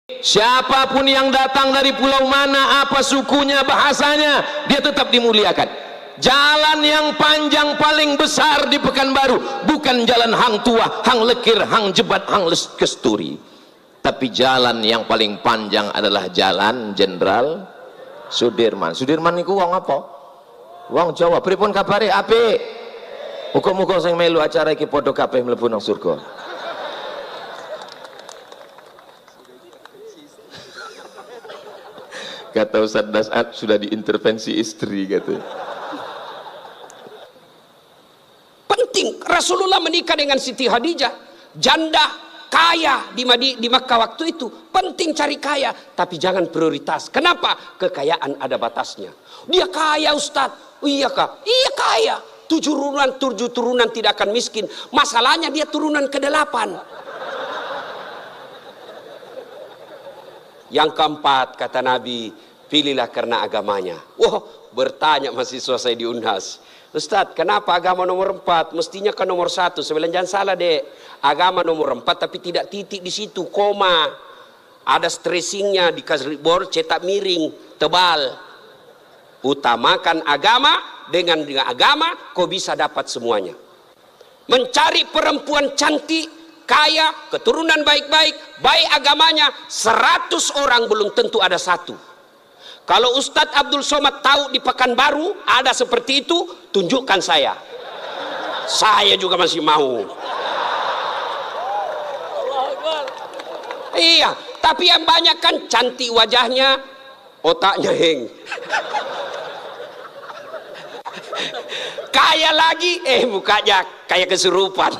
Siapapun yang datang dari pulau mana, apa sukunya, bahasanya, dia tetap dimuliakan. Jalan yang panjang paling besar di Pekanbaru bukan jalan Hang Tua, Hang Lekir, Hang Jebat, Hang Kesturi, tapi jalan yang paling panjang adalah jalan Jenderal Sudirman. Sudirman niku wong apa? Wong Jawa. Pripun kabare? Apik. Muga-muga sing melu acara iki padha kabeh mlebu nang surga. Kata Ustaz Dasat sudah diintervensi istri katanya. Penting Rasulullah menikah dengan Siti Khadijah, janda kaya di Makkah waktu itu. Penting cari kaya, tapi jangan prioritas. Kenapa? Kekayaan ada batasnya. Dia kaya Ustaz. Iya kah? Iya kaya. 7 turunan tidak akan miskin. Masalahnya dia turunan ke-8. Yang keempat kata Nabi, pilihlah karena agamanya. Wah, bertanya mahasiswa saya di Unhas, Ustadz, kenapa agama nomor 4? Mestinya kan nomor 1. Saya bilang jangan salah dek, agama nomor 4 tapi tidak titik di situ, koma. Ada stressingnya, dikasih board cetak miring, tebal. Utamakan agama, dengan agama kau bisa dapat semuanya. Mencari perempuan cantik, kaya, keturunan baik-baik, baik agamanya, 100 orang belum tentu ada 1. Kalau Ustadz Abdul Somad tahu di Pekanbaru ada seperti itu, tunjukkan saya. Saya juga masih mau. Iya, tapi yang banyak kan cantik wajahnya, otaknya heng. Kaya lagi, mukanya kayak kesurupan.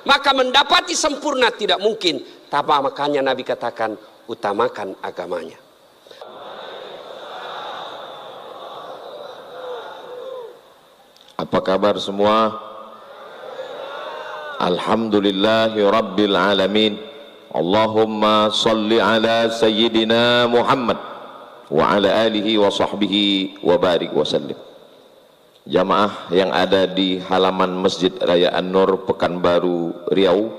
Maka mendapati sempurna tidak mungkin. Tapi makanya Nabi katakan utamakan agamanya. Apa kabar semua? Alhamdulillahi Rabbil Alamin. Allahumma salli ala Sayyidina Muhammad wa ala alihi wa sahbihi wa barik wa sallim. Jamaah yang ada di halaman Masjid Raya An-Nur Pekanbaru Riau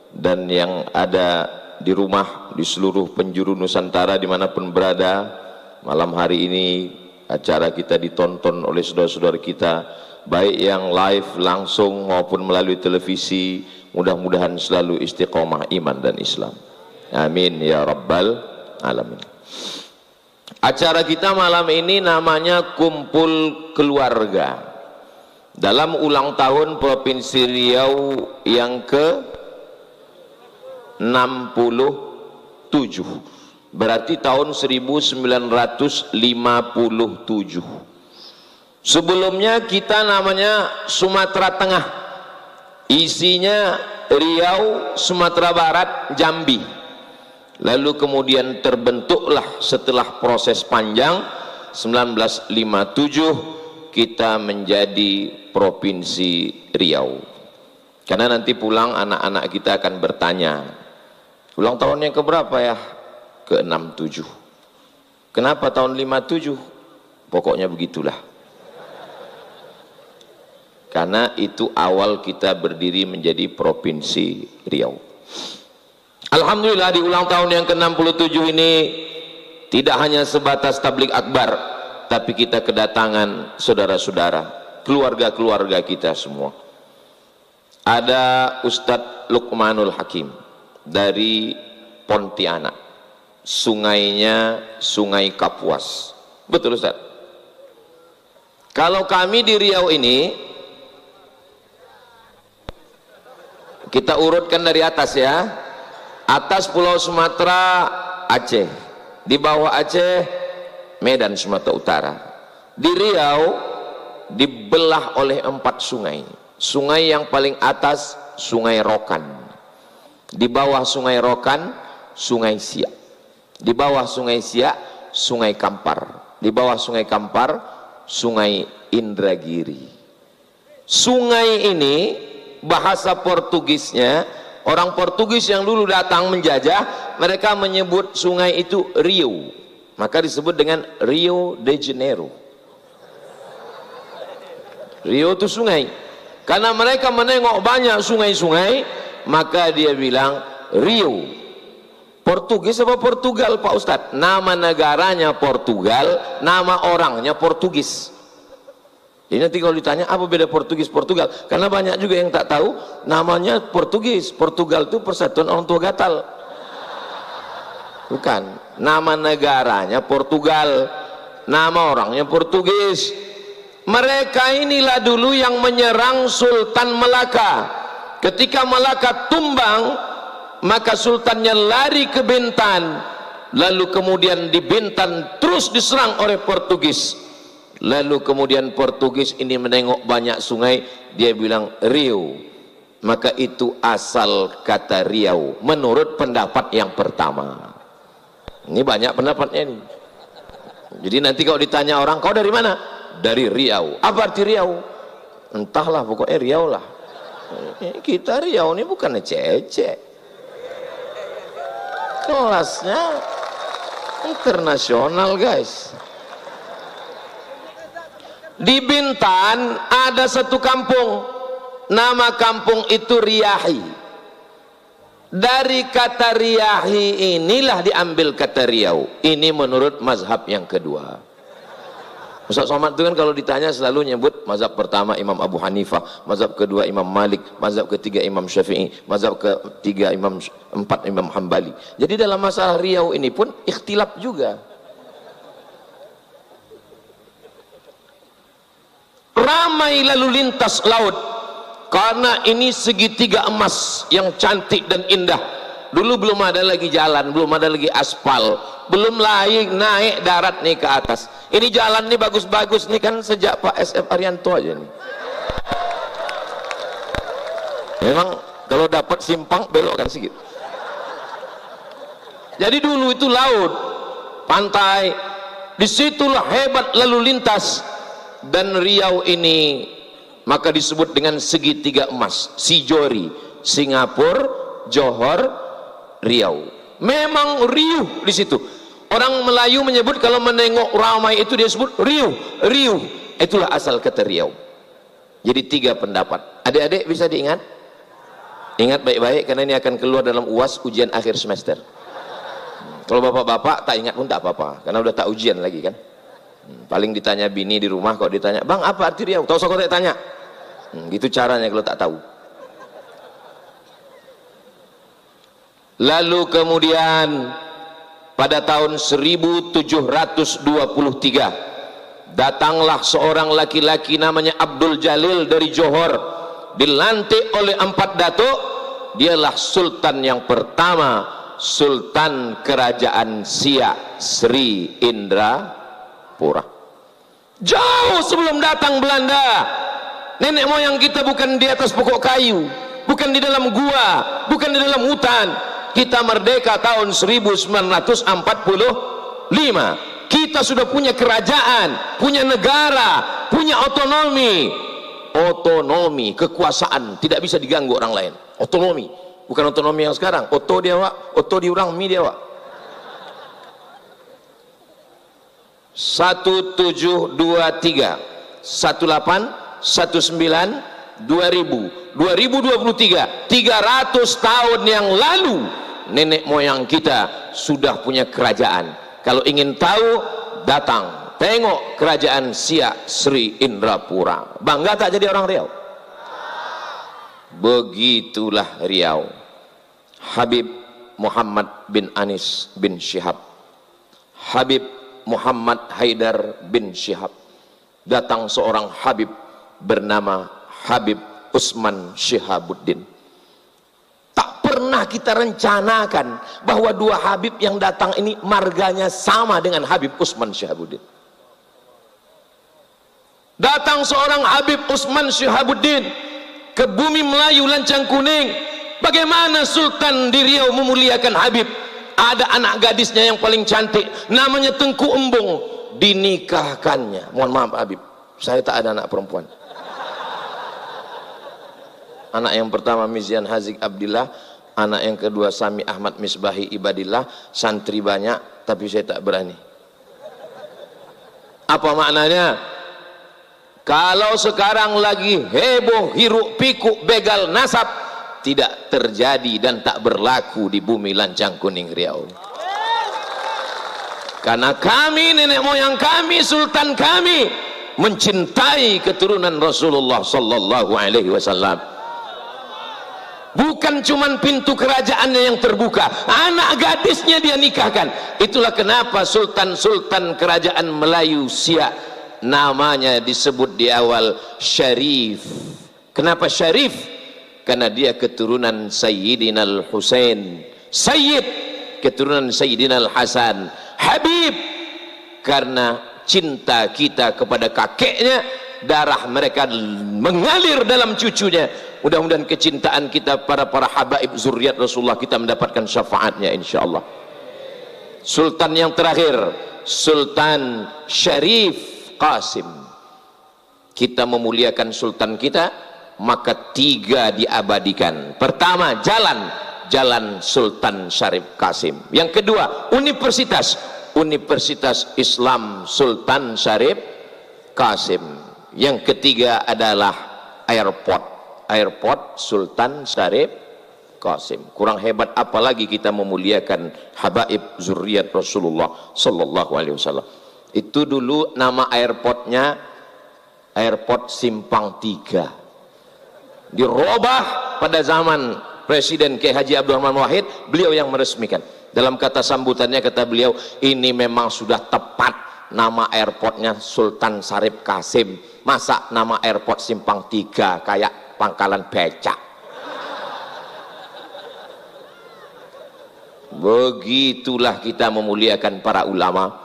dan yang ada di rumah di seluruh penjuru Nusantara dimanapun berada, malam hari ini acara kita ditonton oleh saudara-saudara kita, baik yang live langsung maupun melalui televisi. Mudah-mudahan selalu istiqomah iman dan Islam, amin ya rabbal alamin. Acara kita malam ini namanya Kumpul Keluarga dalam ulang tahun Provinsi Riau yang ke-67, berarti tahun 1957. Sebelumnya kita namanya Sumatera Tengah, isinya Riau, Sumatera Barat, Jambi. Lalu kemudian terbentuklah setelah proses panjang 1957 kita menjadi Provinsi Riau. Karena nanti pulang anak-anak kita akan bertanya, ulang tahun yang keberapa ya? Ke-67. Kenapa tahun 57? Pokoknya begitulah. Karena itu awal kita berdiri menjadi Provinsi Riau. Alhamdulillah di ulang tahun yang ke-67 ini tidak hanya sebatas tablik akbar, tapi kita kedatangan saudara-saudara, keluarga-keluarga kita semua. Ada Ustadz Luqmanul Hakim dari Pontianak, sungainya Sungai Kapuas. Betul Ustadz? Kalau kami di Riau ini, kita urutkan dari atas ya. Atas Pulau Sumatera, Aceh. Di bawah Aceh, Medan Sumatera Utara. Di Riau dibelah oleh 4 sungai. Sungai yang paling atas Sungai Rokan. Di bawah Sungai Rokan, Sungai Siak. Di bawah Sungai Siak, Sungai Kampar. Di bawah Sungai Kampar, Sungai Indragiri. Sungai ini bahasa Portugisnya, orang Portugis yang dulu datang menjajah, mereka menyebut sungai itu Rio, maka disebut dengan Rio de Janeiro. Rio itu sungai, karena mereka menengok banyak sungai-sungai, maka dia bilang Rio. Portugis apa Portugal Pak Ustadz? Nama negaranya Portugal, nama orangnya Portugis. Jadi nanti kalau ditanya apa beda Portugis Portugal, karena banyak juga yang tak tahu namanya Portugis. Portugal itu persatuan orang tua gatal. Bukan, nama negaranya Portugal, nama orangnya Portugis. Mereka inilah dulu yang menyerang Sultan Melaka. Ketika Melaka tumbang, maka sultannya lari ke Bintan, lalu kemudian di Bintan terus diserang oleh Portugis. Lalu kemudian Portugis ini menengok banyak sungai, dia bilang Rio, maka itu asal kata Riau menurut pendapat yang pertama. Ini banyak pendapatnya ini. Jadi nanti kalau ditanya orang, kau dari mana? Dari Riau. Apa arti Riau? Entahlah, pokoknya Riau lah. Kita Riau ini bukan ecek-ecek, kelasnya internasional guys. Di Bintan ada satu kampung, nama kampung itu Riyahi. Dari kata Riyahi inilah diambil kata Riau. Ini menurut mazhab yang kedua. Ustaz Somad itu kan kalau ditanya selalu nyebut mazhab pertama Imam Abu Hanifah, mazhab kedua Imam Malik, mazhab ketiga Imam Syafi'i, mazhab ketiga empat Imam Hambali. Jadi dalam masalah Riau ini pun ikhtilaf juga. Ramai lalu lintas laut karena ini segitiga emas yang cantik dan indah. Dulu belum ada lagi jalan, belum ada lagi aspal, belum naik darat nih ke atas. Ini jalan nih bagus-bagus nih kan sejak Pak SF Arianto aja nih. Memang kalau dapat simpang belok kan sedikit. Jadi dulu itu laut, pantai, disitulah hebat lalu lintas. Dan Riau ini maka disebut dengan segitiga emas, Sijori, Singapura, Johor, Riau. Memang riuh di situ. Orang Melayu menyebut kalau menengok ramai itu dia sebut riuh, riuh. Itulah asal kata Riau. Jadi tiga pendapat. Adik-adik bisa diingat? Ingat baik-baik karena ini akan keluar dalam UAS ujian akhir semester. Kalau bapak-bapak tak ingat pun tak apa-apa karena udah tak ujian lagi kan. Paling ditanya bini di rumah, kalau ditanya bang apa arti Riau, tahu kau tak tanya. Gitu caranya kalau tak tahu. Lalu kemudian pada tahun 1723 datanglah seorang laki-laki namanya Abdul Jalil dari Johor, dilantik oleh 4 datuk. Dialah sultan yang pertama, Sultan Kerajaan Siak Sri Indrapura. Jauh sebelum datang Belanda, nenek moyang kita bukan di atas pokok kayu, bukan di dalam gua, bukan di dalam hutan. Kita merdeka tahun 1945. Kita sudah punya kerajaan, punya negara, punya otonomi. Otonomi, kekuasaan tidak bisa diganggu orang lain. Otonomi, bukan otonomi yang sekarang. Oto dia wak, oto diurang mi dia wak. 1723, 18, 19, 2000, 2023, 300 tahun yang lalu nenek moyang kita sudah punya kerajaan. Kalau ingin tahu, datang tengok kerajaan Siak Sri Indrapura. Bangga tak jadi orang Riau? Begitulah Riau. Habib Muhammad bin Anis bin Syihab, Habib Muhammad Haidar bin Syihab. Datang seorang Habib bernama Habib Usman Syihabuddin. Tak pernah kita rencanakan bahwa dua Habib yang datang ini marganya sama dengan Habib Usman Syihabuddin. Datang seorang Habib Usman Syihabuddin ke bumi Melayu lancang kuning. Bagaimana Sultan di Riau memuliakan Habib? Ada anak gadisnya yang paling cantik, namanya Tengku Embung, dinikahkannya. Mohon maaf Habib, saya tak ada anak perempuan. Anak yang pertama Mizian Hazik Abdillah, anak yang kedua Sami Ahmad Misbahi Ibadillah. Santri banyak tapi saya tak berani. Apa maknanya? Kalau sekarang lagi heboh hiruk pikuk begal nasab, tidak terjadi dan tak berlaku di bumi Lancang Kuning Riau. Karena kami, nenek moyang kami, sultan kami mencintai keturunan Rasulullah sallallahu alaihi wasallam. Bukan cuman pintu kerajaannya yang terbuka, anak gadisnya dia nikahkan. Itulah kenapa sultan-sultan kerajaan Melayu Siak namanya disebut di awal Syarif. Kenapa Syarif? Karena dia keturunan Sayyidina Al-Husain, Sayyid keturunan Sayyidina Al-Hasan, Habib karena cinta kita kepada kakeknya, darah mereka mengalir dalam cucunya. Mudah-mudahan kecintaan kita para habaib zuriat Rasulullah kita mendapatkan syafaatnya insyaallah. Sultan yang terakhir, Sultan Syarif Qasim. Kita memuliakan sultan kita, maka 3 diabadikan. Pertama, jalan Sultan Syarif Qasim. Yang kedua, Universitas Islam Sultan Syarif Qasim. Yang ketiga adalah airport Sultan Syarif Qasim. Kurang hebat apalagi kita memuliakan habaib zuriat Rasulullah sallallahu alaihi wasallam. Itu dulu nama airportnya Airport Simpang 3. Dirubah pada zaman Presiden K. Haji Abdul Rahman Wahid, beliau yang meresmikan. Dalam kata sambutannya kata beliau, ini memang sudah tepat nama airportnya Sultan Syarif Qasim. Masa nama airport Simpang 3 kayak pangkalan becak. Begitulah kita memuliakan para ulama.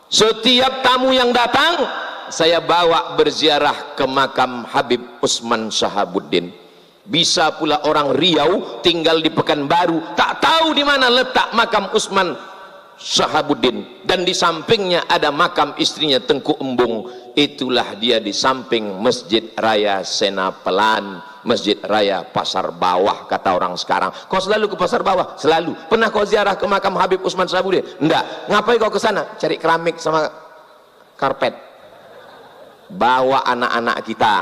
Setiap tamu yang datang saya bawa berziarah ke makam Habib Usman Shahabuddin. Bisa pula orang Riau tinggal di Pekanbaru tak tahu di mana letak makam Usman Shahabuddin, dan di sampingnya ada makam istrinya Tengku Embung. Itulah dia di samping Masjid Raya Senapelan, Masjid Raya Pasar Bawah kata orang sekarang. Kau selalu ke Pasar Bawah? Selalu. Pernah kau ziarah ke makam Habib Usman Shahabuddin? Enggak. Ngapain kau ke sana? Cari keramik sama karpet. Bawa anak-anak kita.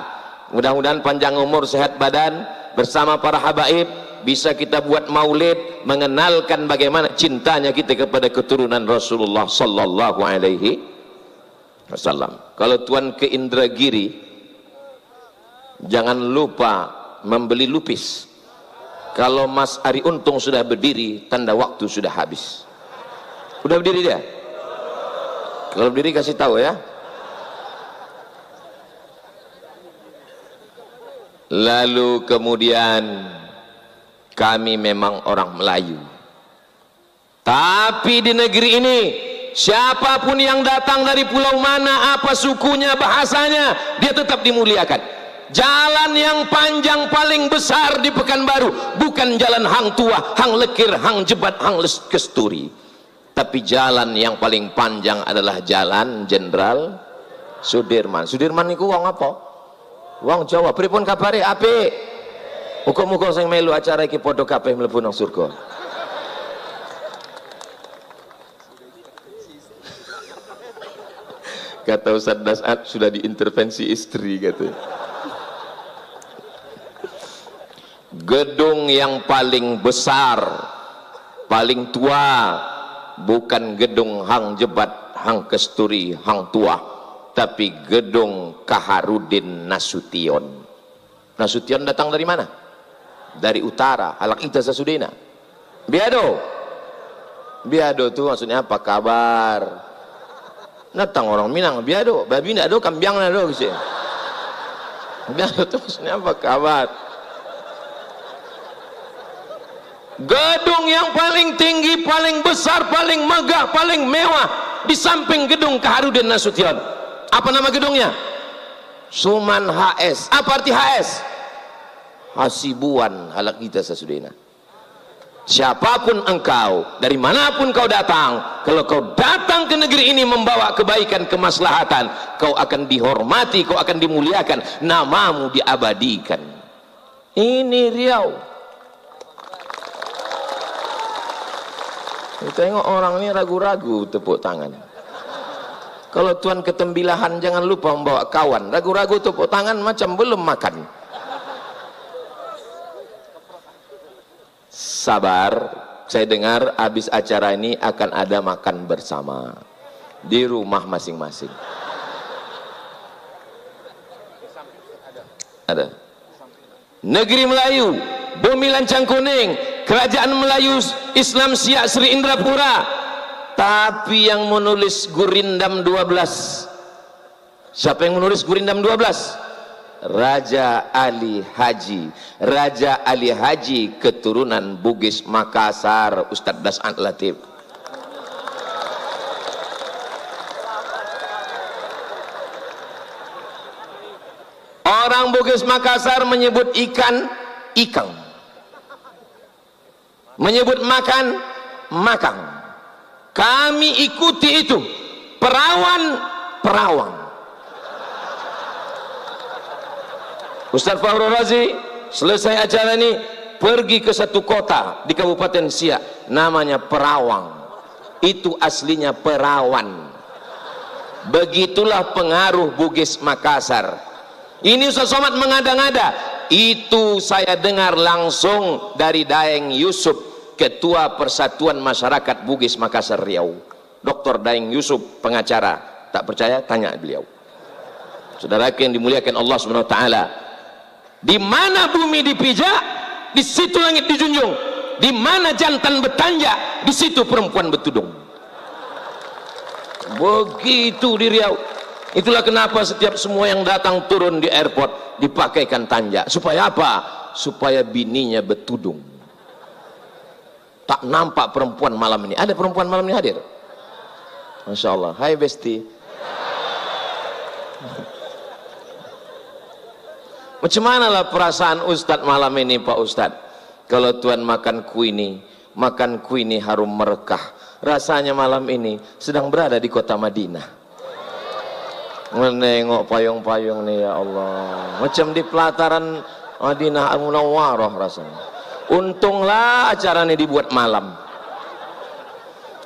Mudah-mudahan panjang umur, sehat badan, bersama para habaib bisa kita buat maulid mengenalkan bagaimana cintanya kita kepada keturunan Rasulullah sallallahu alaihi wasallam. Kalau tuan ke Indragiri, jangan lupa membeli lupis. Kalau Mas Ari Untung sudah berdiri, tanda waktu sudah habis. Udah berdiri dia? Kalau berdiri kasih tahu ya. Lalu kemudian kami memang orang Melayu, tapi di negeri ini siapapun yang datang dari pulau mana, apa sukunya, bahasanya, dia tetap dimuliakan. Jalan yang panjang paling besar di Pekanbaru bukan jalan Hang Tua, Hang Lekir, Hang Jebat, Hang Kesturi, tapi jalan yang paling panjang adalah jalan Jenderal Sudirman. Sudirman niku wong apa? Wong Jawa. Pripun kabare? Apik. Muga-muga sing melu acara iki padha kabeh mlebu nang surga. Kata Ustaz Dasat sudah diintervensi istri katanya. Gedung yang paling besar, paling tua bukan gedung Hang Jebat, Hang Kesturi, Hang Tua, tapi gedung Kaharudin Nasution. Nasution datang dari mana? Dari utara, Halak Ita Sasudina. Biado. Biado itu maksudnya apa? Kabar. Datang orang Minang, biado. Babi ndak do, kambiang ndak do gitu. Biado itu maksudnya apa? Kabar. Gedung yang paling tinggi, paling besar, paling megah, paling mewah di samping gedung Kaharudin Nasution. Apa nama gedungnya? Suman HS. Apa arti HS? Hasibuan Halak Ita Sasudina. Siapapun engkau, dari manapun kau datang, kalau kau datang ke negeri ini membawa kebaikan, kemaslahatan, kau akan dihormati, kau akan dimuliakan, namamu diabadikan. Ini Riau. Tengok orang ini ragu-ragu tepuk tangan. Kalau tuan ketembilahan jangan lupa membawa kawan. Ragu-ragu tepuk tangan macam belum makan. sabar, saya dengar habis acara ini akan ada makan bersama di rumah masing-masing. Ada. Negeri Melayu, Bumi Lancang Kuning, Kerajaan Melayu Islam Siak Sri Indrapura. Tapi yang menulis Gurindam 12, siapa yang menulis Gurindam 12? Raja Ali Haji. Raja Ali Haji keturunan Bugis Makassar, Ustadz Das'ad Latif. Orang Bugis Makassar menyebut ikan ikang, menyebut makan makang. Kami ikuti itu. Perawan perawang. Ustaz Fahru Razi selesai acara ini pergi ke satu kota di Kabupaten Siak, namanya Perawang. Itu aslinya perawan. Begitulah pengaruh Bugis Makassar. Ini Ustaz Somad mengada-ngada. Itu saya dengar langsung dari Daeng Yusuf, Ketua Persatuan Masyarakat Bugis Makassar Riau. Dr. Daeng Yusuf, pengacara. Tak percaya tanya beliau. Saudara yang dimuliakan Allah Subhanahu wa taala. Di mana bumi dipijak, di situ langit dijunjung. Di mana jantan bertanja, di situ perempuan bertudung. Begitu di Riau. Itulah kenapa setiap semua yang datang turun di airport dipakaikan tanja. Supaya apa? Supaya bininya bertudung. Tak nampak perempuan malam ini. Ada perempuan malam ini hadir? Masya Allah. Hai Besti. Macam manalah perasaan Ustadz malam ini Pak Ustadz? Kalau Tuhan makan kuini harum merekah. Rasanya malam ini sedang berada di kota Madinah. Menengok payung-payung nih ya Allah. Macam di pelataran Madinah Al-Munawwarah rasanya. Untunglah acara ini dibuat malam.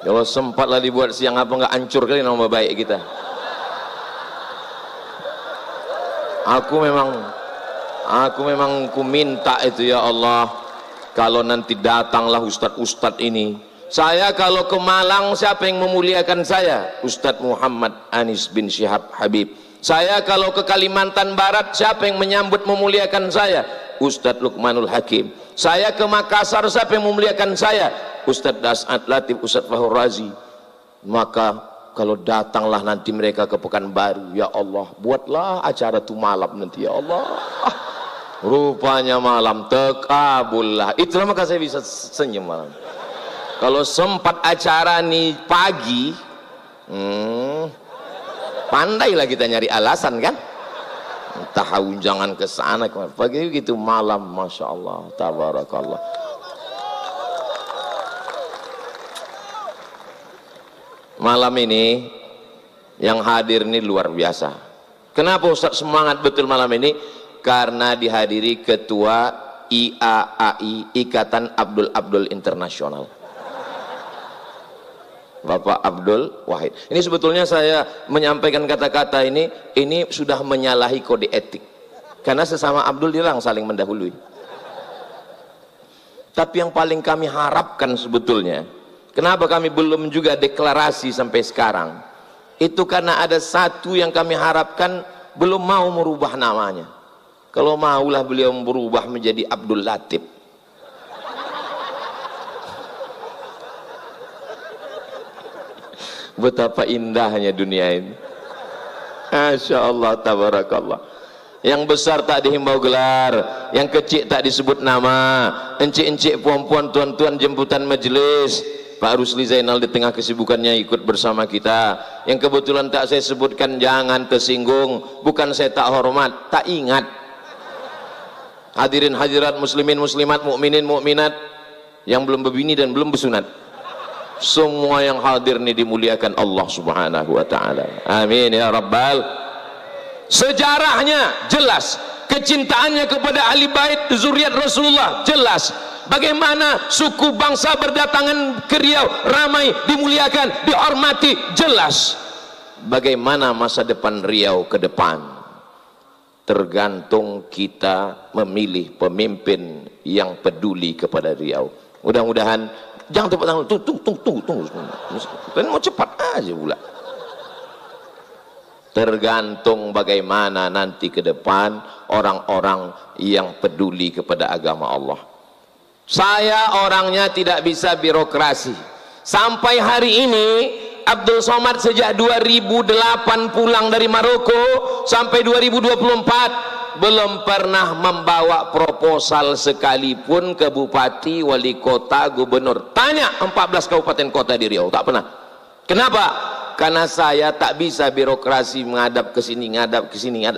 Kalau sempatlah dibuat siang apa nggak hancur kali nama baik kita. Aku memang ku minta itu ya Allah, kalau nanti datanglah ustadz-ustadz ini, saya kalau ke Malang siapa yang memuliakan saya? Ustadz Muhammad Anis bin Syihab Habib. Saya kalau ke Kalimantan Barat siapa yang menyambut memuliakan saya? Ustadz Luqmanul Hakim. Saya ke Makassar siapa yang memuliakan saya? Ustadz Das'ad Latif, Ustadz Fahru Razi. Maka kalau datanglah nanti mereka ke Pekanbaru, ya Allah, buatlah acara itu malam nanti ya Allah. Rupanya malam tekabullah. Itulah maka saya bisa senyum malam. Kalau sempat acara nih pagi, pandailah kita nyari alasan kan. Tahu jangan ke sana kemana. Pagi gitu malam, masya Allah, tabarakallah. Malam ini yang hadir ini luar biasa. Kenapa Ustaz semangat betul malam ini? Karena dihadiri Ketua IAAI, Ikatan Abdul Internasional, Bapak Abdul Wahid. Ini sebetulnya saya menyampaikan kata-kata ini sudah menyalahi kode etik. Karena sesama Abdul dilarang saling mendahului. Tapi yang paling kami harapkan sebetulnya, kenapa kami belum juga deklarasi sampai sekarang, itu karena ada satu yang kami harapkan belum mau merubah namanya. Kalau maulah beliau berubah menjadi Abdul Latif. Betapa indahnya dunia ini. Masya Allah, tabarakallah. Yang besar tak dihimbau gelar, yang kecil tak disebut nama, encik-encik, puan-puan, tuan-tuan jemputan majelis, Pak Rusli Zainal di tengah kesibukannya ikut bersama kita. Yang kebetulan tak saya sebutkan jangan tersinggung, bukan saya tak hormat, tak ingat. Hadirin hadirat muslimin muslimat, mukminin mukminat yang belum berbini dan belum bersunat, semua yang hadir ini dimuliakan Allah Subhanahu wa taala. Amin ya rabbal. Sejarahnya jelas, kecintaannya kepada ahli bait zuriat Rasulullah jelas. Bagaimana suku bangsa berdatangan ke Riau, ramai, dimuliakan, dihormati, jelas. Bagaimana masa depan Riau ke depan? Tergantung kita memilih pemimpin yang peduli kepada Riau. Mudah-mudahan jangan tepuk tangan, tunggu. Kan mau cepat aja pula. Tergantung bagaimana nanti ke depan orang-orang yang peduli kepada agama Allah. Saya orangnya tidak bisa birokrasi. Sampai hari ini Abdul Somad sejak 2008 pulang dari Maroko sampai 2024 belum pernah membawa proposal sekalipun ke bupati, wali kota, gubernur. Tanya 14 kabupaten kota di Riau, tak pernah. Kenapa? Karena saya tak bisa birokrasi menghadap ke sini,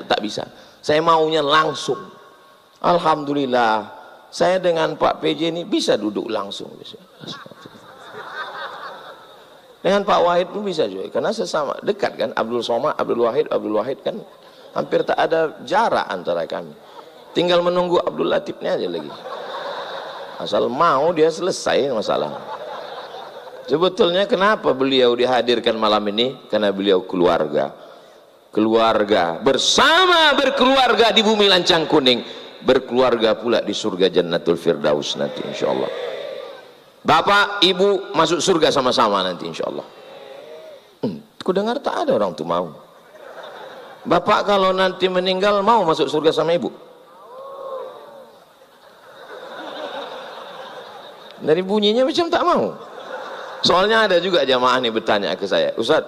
tak bisa. Saya maunya langsung. Alhamdulillah, saya dengan Pak PJ ini bisa duduk langsung. Dengan Pak Wahid pun bisa juga, karena sesama dekat kan, Abdul Somad, Abdul Wahid kan hampir tak ada jarak antara kami. Tinggal menunggu Abdul Latifnya aja lagi. Asal mau dia selesai masalah. Sebetulnya kenapa beliau dihadirkan malam ini? Karena beliau keluarga bersama berkeluarga di bumi lancang kuning, berkeluarga pula di surga Jannatul Firdaus nanti insyaallah. Bapak ibu masuk surga sama-sama nanti insyaallah. Ku dengar tak ada orang tuh mau. Bapak kalau nanti meninggal mau masuk surga sama ibu? Dari bunyinya macam tak mau. Soalnya ada juga jamaah nih bertanya ke saya, Ustaz,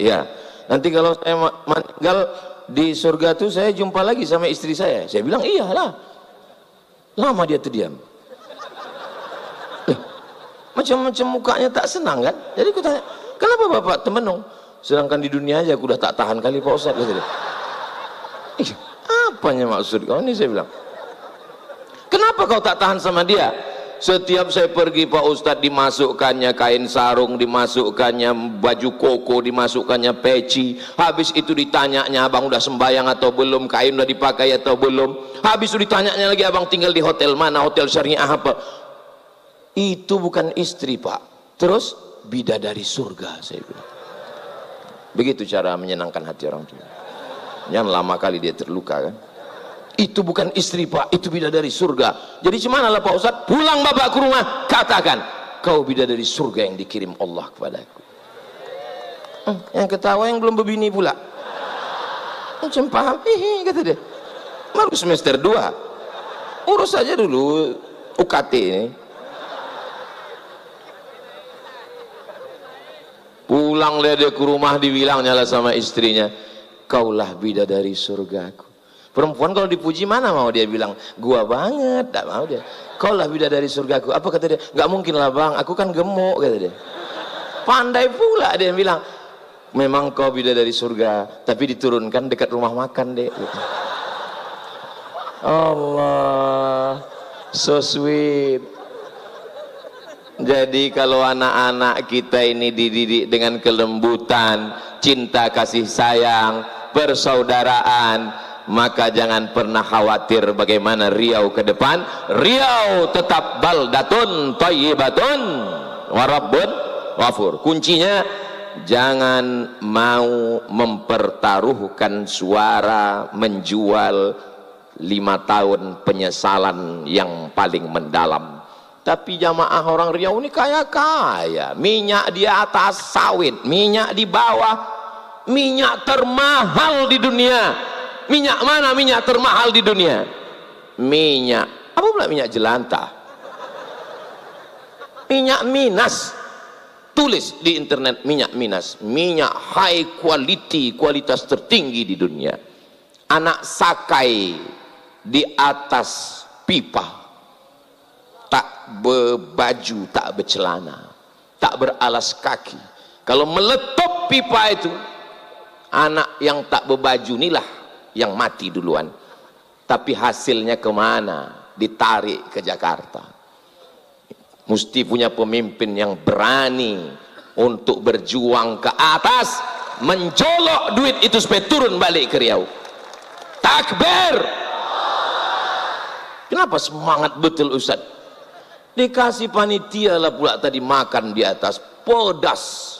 ya nanti kalau saya meninggal di surga tuh saya jumpa lagi sama istri saya. Saya bilang iyalah. Lama dia terdiam. Macam-macam mukanya tak senang kan. Jadi aku tanya, kenapa bapak temenung? Sedangkan di dunia aja aku udah tak tahan kali Pak Ustaz. Apanya maksud kau ini? Saya bilang, kenapa kau tak tahan sama dia? Setiap saya pergi Pak Ustadz dimasukkannya kain sarung, dimasukkannya baju koko, dimasukkannya peci. Habis itu ditanyanya abang udah sembayang atau belum, kain udah dipakai atau belum. Habis itu ditanyanya lagi abang tinggal di hotel mana, hotel syariah apa. Itu bukan istri Pak, terus bidadari surga saya bilang. Begitu cara menyenangkan hati orang tua. Yang lama kali dia terluka kan. Itu bukan istri Pak, itu bidadari surga. Jadi gimana lah Pak Ustadz? Pulang bapak ke rumah, katakan kau bidadari surga yang dikirim Allah kepadaku. Yang ketawa yang belum berbini pula. Macam paham, kata dia. Baru semester 2. Urus saja dulu UKT ini. Pulang dia ke rumah, dibilangnya lah sama istrinya, kaulah bidadari surgaku. Perempuan kalau dipuji mana mau dia bilang, gua banget, tak mau dia. Kau lah bidadari surgaku. Apa kata dia? Gak mungkin lah bang, aku kan gemuk, kata dia. Pandai pula dia bilang, memang kau bidadari surga, tapi diturunkan dekat rumah makan deh. Allah, so sweet. Jadi kalau anak-anak kita ini dididik dengan kelembutan, cinta kasih sayang, persaudaraan, maka jangan pernah khawatir bagaimana Riau ke depan. Riau tetap baldatun thayyibatun wa rabbun ghafur. Kuncinya jangan mau mempertaruhkan suara, menjual 5 tahun penyesalan yang paling mendalam. Tapi jamaah orang Riau ini kaya-kaya, minyak di atas sawit, minyak di bawah, minyak termahal di dunia. Minyak mana minyak termahal di dunia? Minyak, apa pula minyak jelantah? Minyak Minas. Tulis di internet minyak Minas, minyak high quality, kualitas tertinggi di dunia. Anak sakai di atas pipa, tak berbaju, tak bercelana, tak beralas kaki. Kalau meletup pipa itu, anak yang tak berbaju inilah yang mati duluan. Tapi hasilnya kemana? Ditarik ke Jakarta. Mesti punya pemimpin yang berani untuk berjuang ke atas, mencolok duit itu supaya turun balik ke Riau. Takbir. Kenapa semangat betul Ustaz? Dikasih panitia lah pula tadi makan di atas, pedas.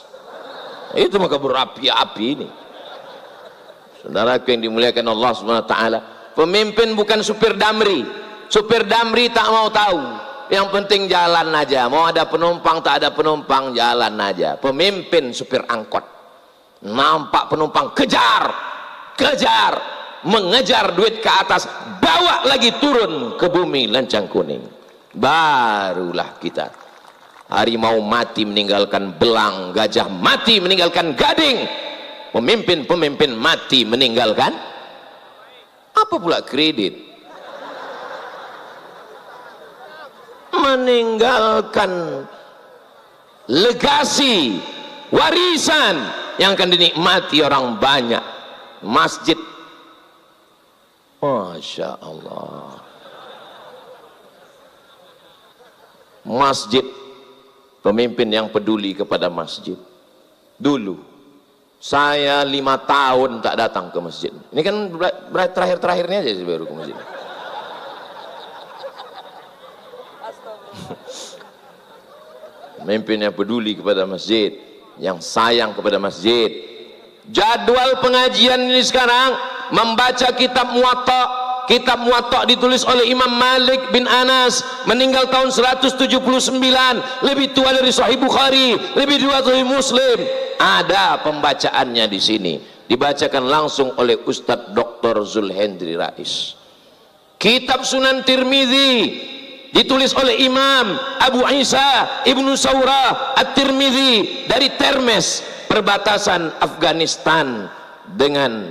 Itu maka berapi-api ini. Saudaraku yang dimuliakan Allah SWT, pemimpin bukan supir damri. Supir damri tak mau tahu. yang penting jalan aja. Mau ada penumpang tak ada penumpang, jalan aja. Pemimpin supir angkot, nampak penumpang kejar, mengejar duit ke atas, bawa lagi turun ke bumi lancang kuning. Barulah kita. Harimau mati meninggalkan belang, gajah mati meninggalkan gading, pemimpin mati meninggalkan apa pula kredit, meninggalkan legasi, warisan yang akan dinikmati orang banyak. Masjid, Masya Allah, masjid, pemimpin yang peduli kepada masjid. Dulu saya 5 tahun tak datang ke masjid. Ini kan terakhir-terakhirnya aja baru ke masjid. Pemimpin yang peduli kepada masjid, yang sayang kepada masjid. Jadwal pengajian ini sekarang membaca kitab Muwatta. Kitab Muwatta ditulis oleh Imam Malik bin Anas, meninggal tahun 179, lebih tua dari Sahih Bukhari, lebih tua dari Muslim. Ada pembacaannya di sini, dibacakan langsung oleh Ustadz Dr. Zulhendri Rais. Kitab Sunan Tirmidzi ditulis oleh Imam Abu Isa Ibnu Saurah At-Tirmidzi dari Termes, perbatasan Afghanistan dengan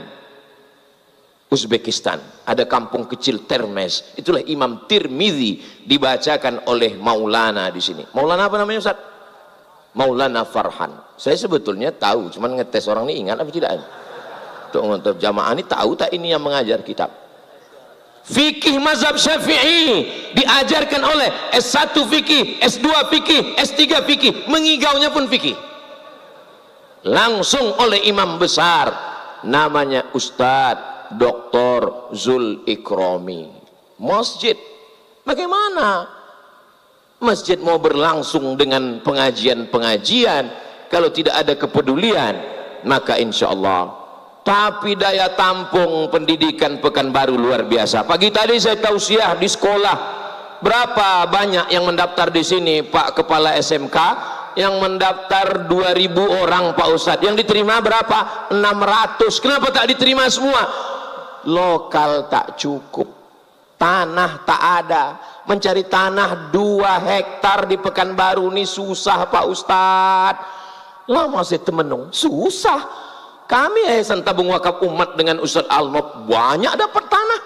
Uzbekistan. Ada kampung kecil Termes, itulah Imam Tirmidzi, dibacakan oleh Maulana di sini. Maulana apa namanya Ustaz? Maulana Farhan. Saya sebetulnya tahu, cuman ngetes orang ini ingat apa tidak. Untuk jamaah ini tahu tak ini yang mengajar kitab. Fikih mazhab Syafi'i diajarkan oleh S1 fikih, S2 fikih, S3 fikih, mengigaunya pun fikih. Langsung oleh imam besar namanya Ustadz Dr. Zul Ikrami. Masjid, bagaimana masjid mau berlangsung dengan pengajian-pengajian kalau tidak ada kepedulian? Maka insya Allah. Tapi daya tampung pendidikan Pekanbaru luar biasa. Pagi tadi saya tausiah di sekolah, berapa banyak yang mendaftar di sini Pak Kepala SMK? Yang mendaftar 2000 orang Pak Ustadz, yang diterima berapa? 600. Kenapa tak diterima semua? Lokal tak cukup, tanah tak ada. Mencari tanah 2 hektar di Pekanbaru ini susah Pak Ustadz. Lama saya temenung, susah. Kami Yayasan Tabung Wakaf Umat dengan Ustadz Alnob banyak dapat tanah.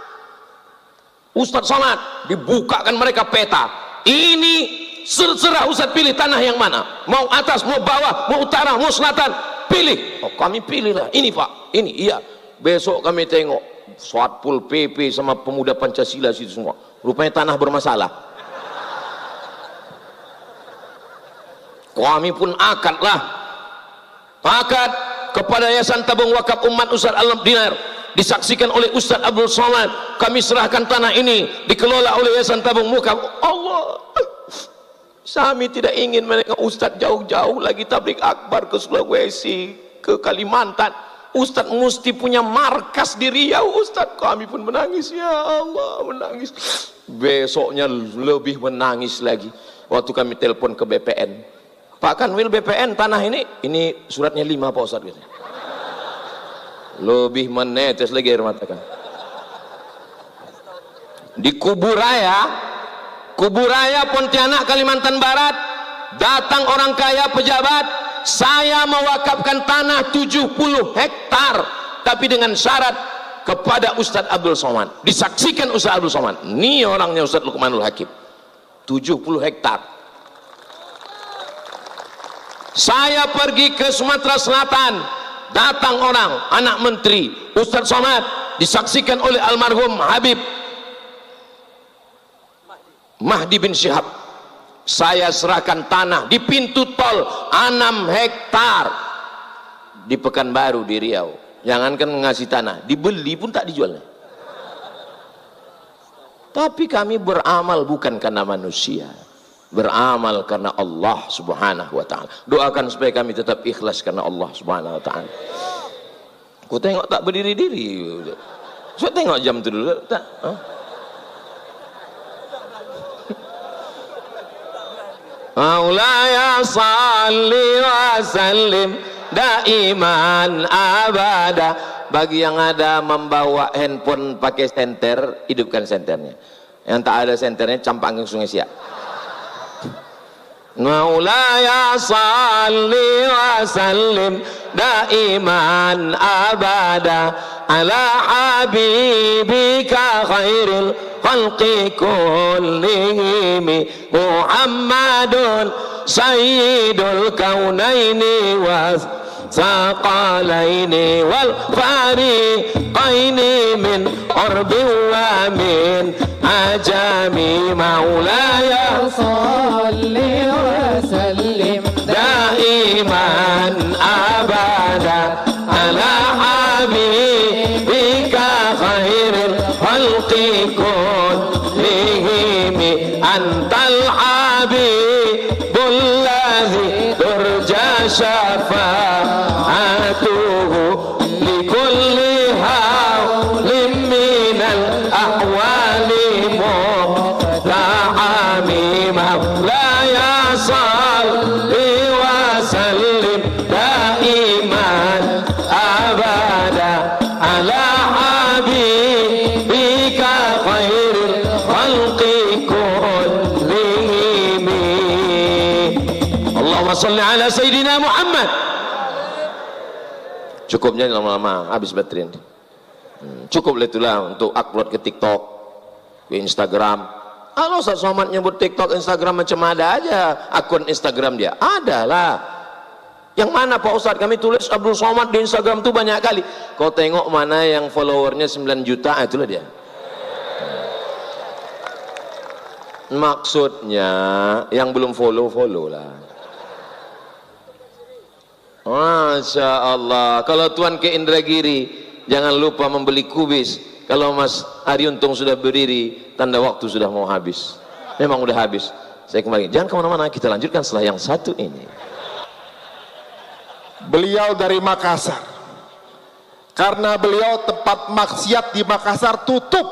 Ustadz Somad dibukakan mereka peta. Ini serah Ustadz pilih tanah yang mana. Mau atas, mau bawah, mau utara, mau selatan, pilih. Oh, kami pilihlah. Ini Pak, ini iya. Besok kami tengok Satpol PP sama pemuda Pancasila situ semua. Rupanya tanah bermasalah. Kami pun akadlah. Akad kepada Yayasan Tabung Wakaf Umat Ustadz Al-Nob Dinar, disaksikan oleh Ustadz Abdul Somad. Kami serahkan tanah ini dikelola oleh Yayasan Tabung Wakaf. Allah, kami tidak ingin mereka Ustadz jauh-jauh lagi tablik akbar ke Sulawesi, ke Kalimantan. Ustadz mesti punya markas di Riau. Ustadz, kami pun menangis, ya Allah, menangis. Besoknya lebih menangis lagi waktu kami telepon ke BPN. Pak Kanwil BPN, tanah ini suratnya 5 Pak Ustadz gitu. Lebih menetes lagi air mata kan. Di Kuburaya Pontianak Kalimantan Barat, datang orang kaya pejabat, saya mewakafkan tanah 70 hektar tapi dengan syarat kepada Ustadz Abdul Somad. Disaksikan Ustadz Abdul Somad, ini orangnya Ustadz Luqmanul Hakim. 70 hektar. Saya pergi ke Sumatera Selatan, datang orang, anak menteri Ustadz Somad, disaksikan oleh almarhum Habib Mahdi bin Syihab. Saya serahkan tanah di pintu tol 6 hektar di Pekanbaru di Riau. Jangankan ngasih tanah, dibeli pun tak dijualnya. Tapi kami beramal bukan karena manusia, beramal karena Allah Subhanahu wa ta'ala. Doakan supaya kami tetap ikhlas karena Allah Subhanahu wa ta'ala. Ku tengok tak berdiri-diri. Saya tengok jam tu dulu tak? Maulaya salli wa sallim daiman abada. Bagi yang ada membawa handphone pakai senter, hidupkan senternya. Yang tak ada senternya, campangin Sungai Siak. Maulaya salli wa sallim daiman abada ala habibika khairil khalqi kullihim Muhammadun sayyidul kaunaini was saqalaini wal fariqaini min urbi wa min ajami. Maulaya salli wa sallim daiman abada ala habibika khairil khalqi kullihim antal habibul ladzi turja syafa'atuhu likulli hawlim minal ahwali muhtahami. Maulaya salli wa sallim daiman abada ala habibika khairil khalqi kullihim. Allahumma salli ala Sayyidina Muhammad. Cukupnya lama-lama habis baterai. Cukup itulah untuk upload ke TikTok, ke Instagram. Kalau Ustaz Somad nyebut TikTok, Instagram macam ada aja akun Instagram dia. Ada lah. Yang mana Pak Ustaz? Kami tulis Abdul Somad di Instagram tuh banyak kali. Kau tengok mana yang followernya 9 juta, itulah dia. Maksudnya yang belum follow lah. Masya Allah. Kalau Tuan ke Indragiri, jangan lupa membeli kubis. Kalau Mas Ariuntung sudah berdiri, tanda waktu sudah mau habis. Memang udah habis. Saya kembali. Jangan kemana-mana, kita lanjutkan setelah yang satu ini. Beliau dari Makassar. Karena beliau tempat maksiat di Makassar tutup.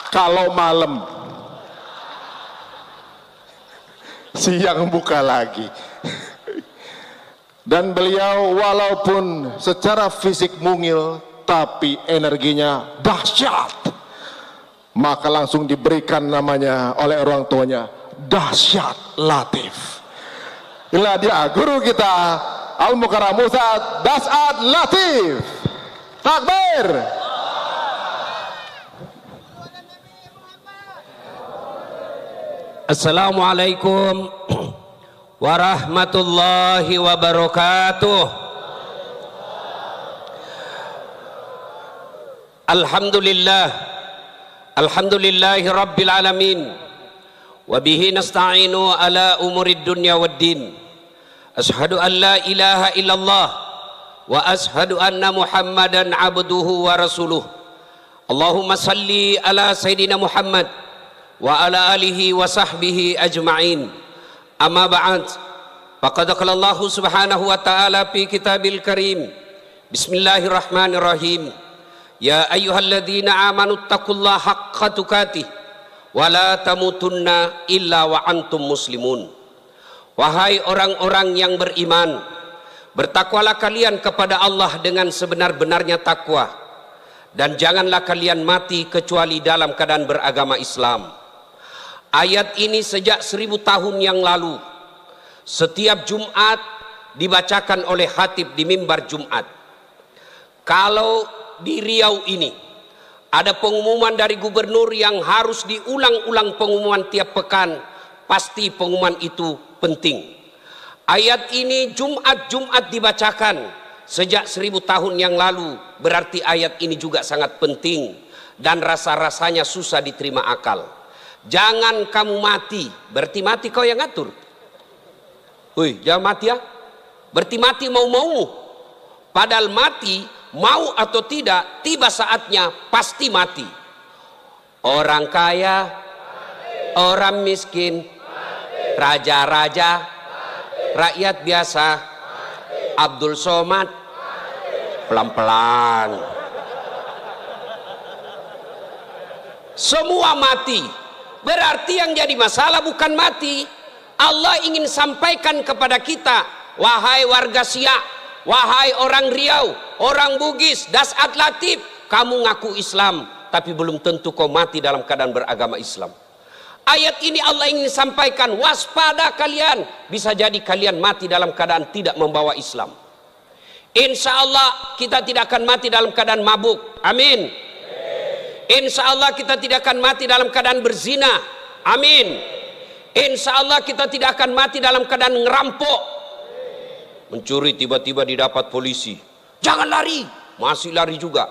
Kalau malam, siang buka lagi. Dan beliau walaupun secara fisik mungil, tapi energinya dahsyat. Maka langsung diberikan namanya oleh orang tuanya, Dahsyat Latif. Inilah dia guru kita, Al-Mukarram Ustaz Dahsyat Latif. Takbir. Assalamualaikum warahmatullahi wabarakatuh. Alhamdulillahi rabbil alamin. Wabihi nasta'inu ala umurid dunya waddin. Ashhadu an la ilaha illallah wa ashhadu anna Muhammadan abduhu wa rasuluh. Allahumma salli ala Sayyidina Muhammad wa ala alihi wa sahbihi ajma'in. Amma ba'd. Faqad qala Allah subhanahu wa ta'ala fi kitabil karim. Bismillahirrahmanirrahim. Ya ayyuhalladzina amanu taqullaha haqqa tuqatih wa la tamutunna illa wa antum muslimun. Wahai orang-orang yang beriman, bertakwalah kalian kepada Allah dengan sebenar-benarnya takwa, dan janganlah kalian mati kecuali dalam keadaan beragama Islam. Ayat ini sejak 1000 tahun yang lalu setiap Jumat dibacakan oleh khatib di mimbar Jumat. Kalau di Riau ini ada pengumuman dari gubernur yang harus diulang-ulang pengumuman tiap pekan, pasti pengumuman itu penting. Ayat ini Jumat dibacakan sejak 1000 tahun yang lalu, berarti ayat ini juga sangat penting dan rasa-rasanya susah diterima akal. Jangan kamu mati, berarti mati kau yang ngatur. Wih, jangan mati ya. Berarti mati mau-mau. Padahal mati, mau atau tidak, tiba saatnya pasti mati. Orang kaya, orang miskin, raja-raja, rakyat biasa, Abdul Somad, pelan-pelan. Semua mati. Berarti yang jadi masalah bukan mati. Allah ingin sampaikan kepada kita, wahai warga Siak, wahai orang Riau, orang Bugis, Dasat Latif, kamu ngaku Islam, tapi belum tentu kau mati dalam keadaan beragama Islam. Ayat ini Allah ingin sampaikan, waspada kalian, bisa jadi kalian mati dalam keadaan tidak membawa Islam. Insya Allah kita tidak akan mati dalam keadaan mabuk, amin. Insya Allah kita tidak akan mati dalam keadaan berzina, amin. Insya Allah kita tidak akan mati dalam keadaan ngerampok, mencuri tiba-tiba didapat polisi, jangan lari, masih lari juga,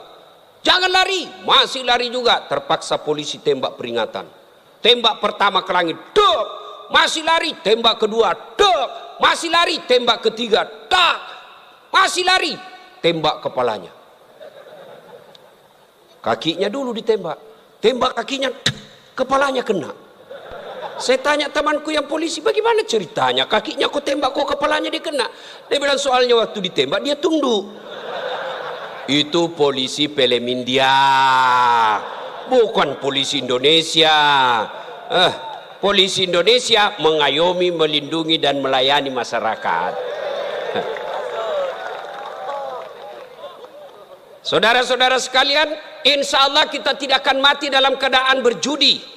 jangan lari, masih lari juga, terpaksa polisi tembak peringatan, tembak pertama ke langit, dek, masih lari, tembak kedua, dek, masih lari, tembak ketiga, tak, masih lari, tembak kepalanya. Kakinya dulu ditembak, tembak kakinya, kepalanya kena. Saya tanya temanku yang polisi, bagaimana ceritanya? Kakinya kok tembak, kok kepalanya dikena? Dia bilang soalnya waktu ditembak dia tunduk. Itu polisi film India, bukan polisi Indonesia. Polisi Indonesia mengayomi, melindungi dan melayani masyarakat. Saudara-saudara sekalian, insya Allah kita tidak akan mati dalam keadaan berjudi.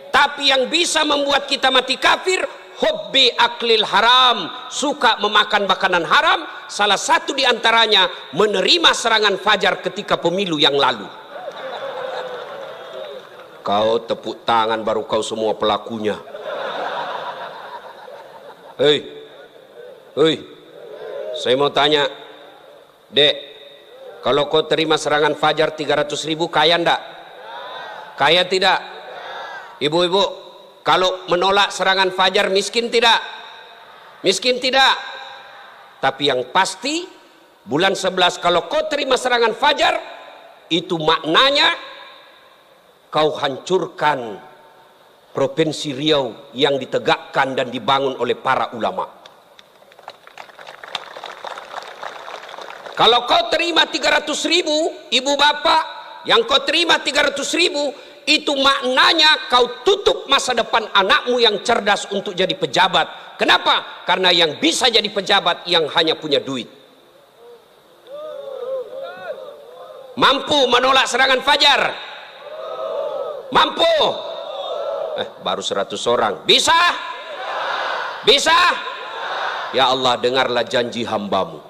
Tapi yang bisa membuat kita mati kafir, hubbi aklil haram, suka memakan makanan haram. Salah satu diantaranya menerima serangan fajar ketika pemilu yang lalu. Kau tepuk tangan baru kau semua pelakunya. Hei, saya mau tanya, Dek, kalau kau terima serangan fajar 300.000, kaya ndak? Kaya tidak? Ibu-ibu, kalau menolak serangan fajar miskin tidak? Miskin tidak? Tapi yang pasti, bulan 11 kalau kau terima serangan fajar, itu maknanya kau hancurkan Provinsi Riau yang ditegakkan dan dibangun oleh para ulama. Kalau kau terima 300.000, ibu bapak, yang kau terima 300.000, itu maknanya kau tutup masa depan anakmu yang cerdas untuk jadi pejabat. Kenapa? Karena yang bisa jadi pejabat yang hanya punya duit. Mampu menolak serangan fajar? Mampu? Baru 100 orang. Bisa? Bisa? Ya Allah, dengarlah janji hambamu.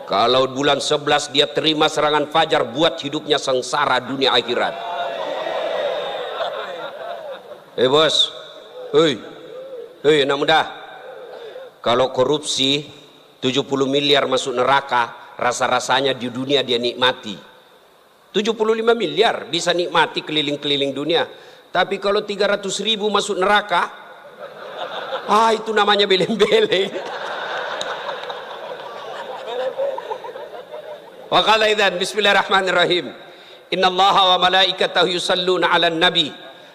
Kalau bulan 11 dia terima serangan fajar, buat hidupnya sengsara dunia akhirat. Bos, hei anak muda, kalau korupsi 70 miliar masuk neraka, rasa-rasanya di dunia dia nikmati. 75 miliar bisa nikmati keliling-keliling dunia. Tapi kalau 300.000 masuk neraka, itu namanya beleng-beleng. Wa qala idzan bismillahirrahmanirrahim. Innallaha wa malaikatahu yusalluna 'alan nabi.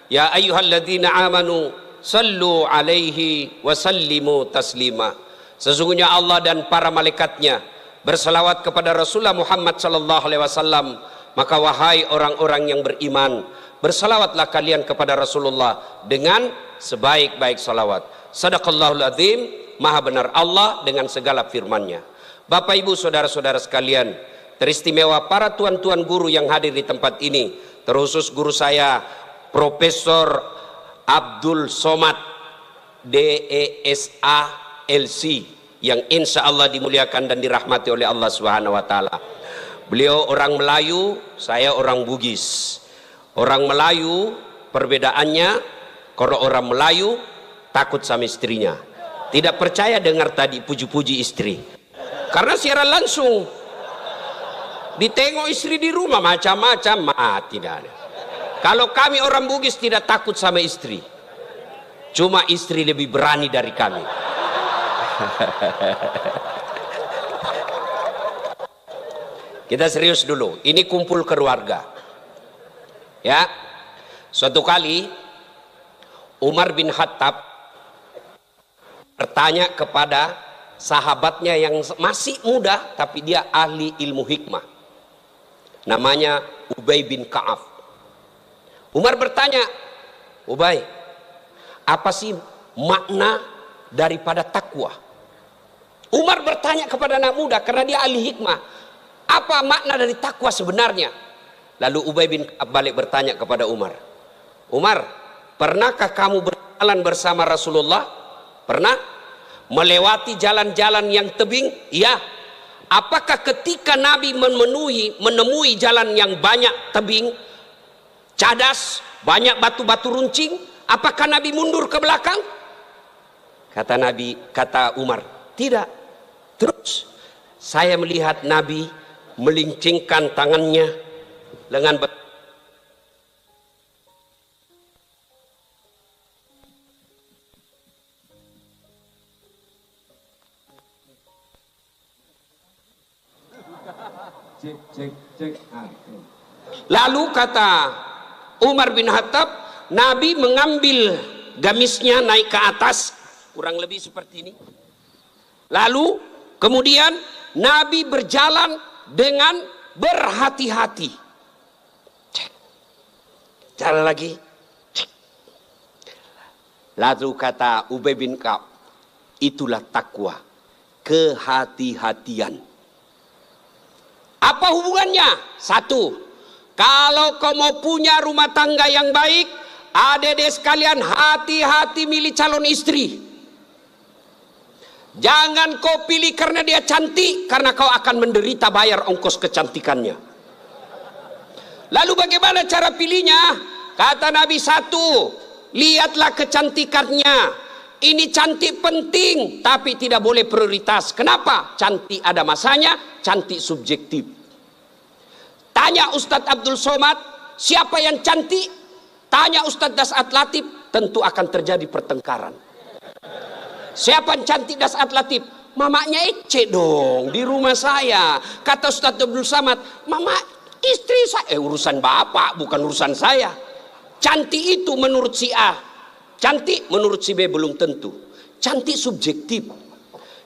Ya ayyuhalladzina amanu sallu 'alaihi wa sallimu taslima. Sesungguhnya Allah dan para malaikatnya berselawat kepada Rasulullah Muhammad sallallahu alaihi wasallam. Maka wahai orang-orang yang beriman, berselawatlah kalian kepada Rasulullah dengan sebaik-baik salawat. Sadaqallahul azim, maha benar Allah dengan segala firman-Nya. Bapak Ibu saudara-saudara sekalian, teristimewa para tuan-tuan guru yang hadir di tempat ini, terkhusus guru saya Profesor Abdul Somad DESA LC yang insya Allah dimuliakan dan dirahmati oleh Allah Subhanahu wa taala. Beliau orang Melayu, saya orang Bugis. Orang Melayu perbedaannya, kalau orang Melayu takut sama istrinya, tidak percaya dengar tadi puji-puji istri, karena siaran langsung ditengok istri di rumah macam-macam, tidak ada. Kalau kami orang Bugis tidak takut sama istri, cuma istri lebih berani dari kami. Kita serius dulu, ini kumpul keluarga. Ya, suatu kali Umar bin Khattab bertanya kepada sahabatnya yang masih muda tapi dia ahli ilmu hikmah, namanya Ubay bin Ka'ab. Umar bertanya, Ubay, apa sih makna daripada takwa? Umar bertanya kepada anak muda karena dia ahli hikmah. Apa makna dari takwa sebenarnya? Lalu Ubay bin Ka'ab balik bertanya kepada Umar. Umar, pernahkah kamu berjalan bersama Rasulullah? Pernah? Melewati jalan-jalan yang tebing? Iya. Apakah ketika Nabi menemui jalan yang banyak tebing, cadas, banyak batu-batu runcing, apakah Nabi mundur ke belakang? Kata Umar, tidak. Terus saya melihat Nabi melincingkan tangannya lengan Lalu kata Umar bin Khattab, Nabi mengambil gamisnya naik ke atas, kurang lebih seperti ini. Lalu kemudian Nabi berjalan dengan berhati-hati. Jalan lagi. Lalu kata Ubay bin Ka'ab, itulah takwa, kehati-hatian. Apa hubungannya? Satu, kalau kau mau punya rumah tangga yang baik, adik-adik sekalian, hati-hati milih calon istri. Jangan kau pilih karena dia cantik, karena kau akan menderita bayar ongkos kecantikannya. Lalu bagaimana cara pilihnya? Kata Nabi, satu, lihatlah kecantikannya. Ini cantik penting, tapi tidak boleh prioritas. Kenapa? Cantik ada masanya, cantik subjektif. Tanya Ustadz Abdul Somad, siapa yang cantik? Tanya Ustadz Das'at Latif, tentu akan terjadi pertengkaran. Siapa yang cantik Das'at Latif? Mamanya Ece dong, di rumah saya. Kata Ustadz Abdul Somad, mama istri saya. Urusan bapak, bukan urusan saya. Cantik itu menurut si A, cantik menurut si B belum tentu. Cantik subjektif.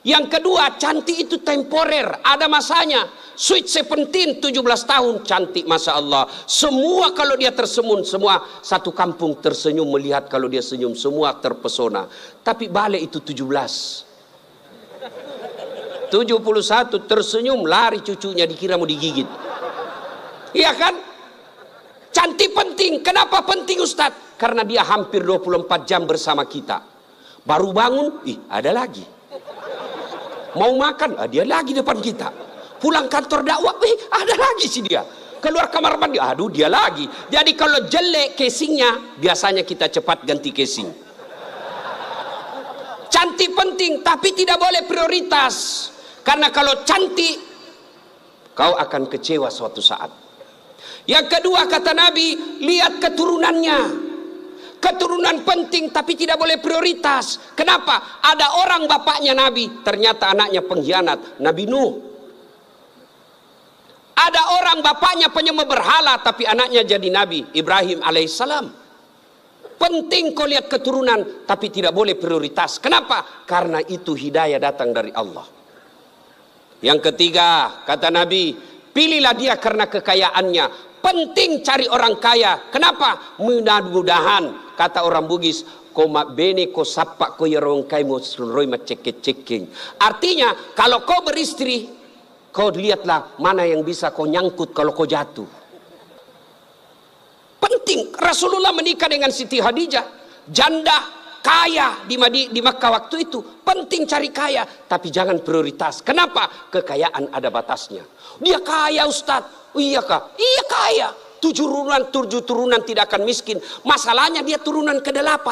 Yang kedua, cantik itu temporer, ada masanya. Sweet 17, 17 tahun, cantik Masya Allah. Semua kalau dia tersenyum, semua satu kampung tersenyum melihat kalau dia senyum, semua terpesona. Tapi balik itu 17. 71 tersenyum, lari cucunya dikira mau digigit. Iya kan? Cantik penting. Kenapa penting Ustadz? Karena dia hampir 24 jam bersama kita. Baru bangun, ada lagi. Mau makan, dia lagi depan kita. Pulang kantor dakwah, ada lagi sih dia. Keluar kamar mandi, aduh dia lagi. Jadi kalau jelek casingnya, biasanya kita cepat ganti casing. Cantik penting, tapi tidak boleh prioritas. Karena kalau cantik, kau akan kecewa suatu saat. Yang kedua kata Nabi, lihat keturunannya. Keturunan penting tapi tidak boleh prioritas. Kenapa? Ada orang bapaknya Nabi, ternyata anaknya pengkhianat, Nabi Nuh. Ada orang bapaknya penyembah berhala tapi anaknya jadi Nabi, Ibrahim alaihissalam. Penting kau lihat keturunan tapi tidak boleh prioritas. Kenapa? Karena itu hidayah datang dari Allah. Yang ketiga kata Nabi, pilihlah dia karena kekayaannya. Penting cari orang kaya. Kenapa? Mudah-mudahan kata orang Bugis, koma bene ko sapa ko yarong kai mo roy macek-ceking. Artinya kalau kau beristri, kau lihatlah mana yang bisa kau nyangkut kalau kau jatuh. Penting. Rasulullah menikah dengan Siti Khadijah, janda kaya di Makkah waktu itu. Penting cari kaya, tapi jangan prioritas. Kenapa? Kekayaan ada batasnya. Dia kaya Ustadz. Iya kah? Iya kaya. 7 turunan tidak akan miskin. Masalahnya dia turunan ke-8.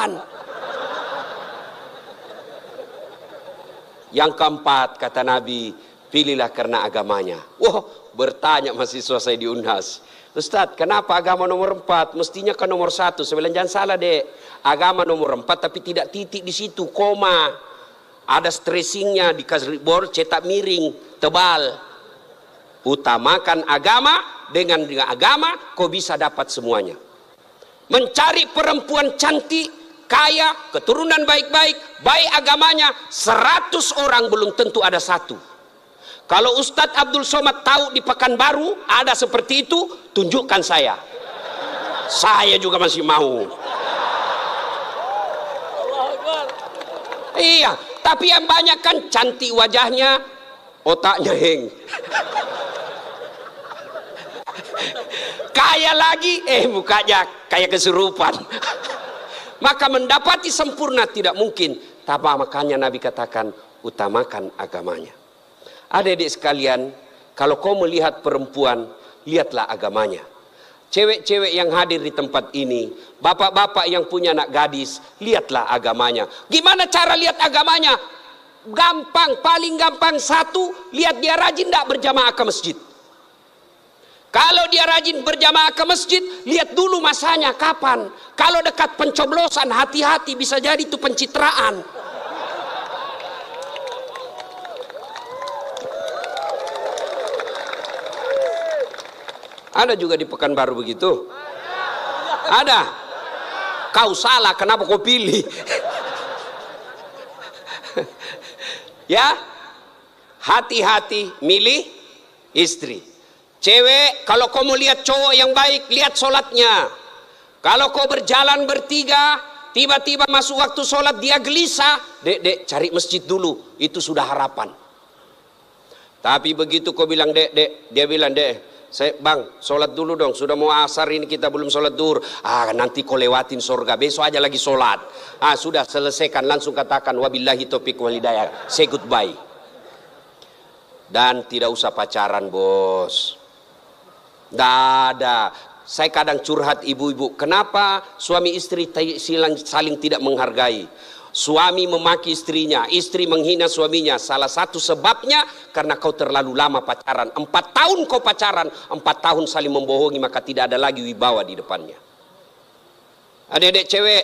Yang keempat kata Nabi, pilihlah karena agamanya. Wah, bertanya mahasiswa saya di Unhas, Ustadz, kenapa agama nomor 4? Mestinya kan nomor 1. Saya bilang jangan salah dek, agama nomor 4 tapi tidak titik di situ, koma. Ada stressingnya, dikasih board cetak miring, tebal. Utamakan agama, dengan agama kau bisa dapat semuanya. Mencari perempuan cantik, kaya, keturunan baik-baik, baik agamanya, 100 orang belum tentu ada 1. Kalau Ustadz Abdul Somad tahu di Pekanbaru ada seperti itu, tunjukkan saya. Saya juga masih mau. Iya, tapi yang banyak kan cantik wajahnya, otaknya heng. Kaya lagi, mukanya kayak kesurupan. Maka mendapati sempurna tidak mungkin. Tapi makanya Nabi katakan, utamakan agamanya. Adik-adik sekalian, kalau kau melihat perempuan, lihatlah agamanya. Cewek-cewek yang hadir di tempat ini, bapak-bapak yang punya anak gadis, lihatlah agamanya. Gimana cara lihat agamanya? Gampang, paling gampang satu, lihat dia rajin tidak berjamaah ke masjid. Kalau dia rajin berjamaah ke masjid, lihat dulu masanya kapan. Kalau dekat pencoblosan, hati-hati, bisa jadi itu pencitraan. Ada juga di Pekanbaru begitu? Ada. Kau salah, kenapa kau pilih? Ya, hati-hati milih istri. Cewek, kalau kau mau lihat cowok yang baik, lihat sholatnya. Kalau kau berjalan bertiga, tiba-tiba masuk waktu sholat dia gelisah, dek cari masjid dulu, itu sudah harapan. Tapi begitu kau bilang dek, dia bilang dek, bang, sholat dulu dong, sudah mau asar ini kita belum sholat duhur. Nanti kau lewatin surga, besok aja lagi sholat. Sudah selesaikan, langsung katakan wabillahi taufiq wal hidayah, say goodbye. Dan tidak usah pacaran bos. Tidak ada. Saya kadang curhat ibu-ibu, kenapa suami istri saling tidak menghargai? Suami memaki istrinya, istri menghina suaminya. Salah satu sebabnya karena kau terlalu lama pacaran. 4 tahun kau pacaran, 4 tahun saling membohongi, maka tidak ada lagi wibawa di depannya. Adik-adik cewek,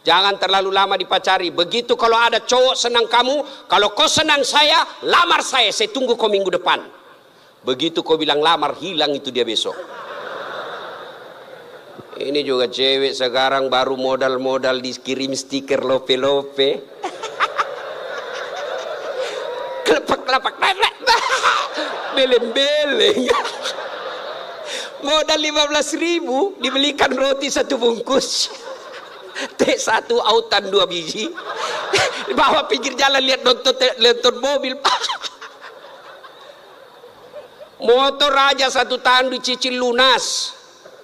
jangan terlalu lama dipacari. Begitu kalau ada cowok senang kamu, kalau kau senang saya, lamar saya tunggu kau minggu depan. Begitu kau bilang lamar, hilang itu dia besok. Ini juga cewek sekarang baru modal-modal dikirim stiker lope-lope. Kelepak-kelepak, beleng-beleng. Modal 15.000 dibelikan roti 1 bungkus. Teh 1 autan 2 biji. Bawa pinggir jalan lihat nonton mobil. Motor aja 1 tahun dicicil lunas.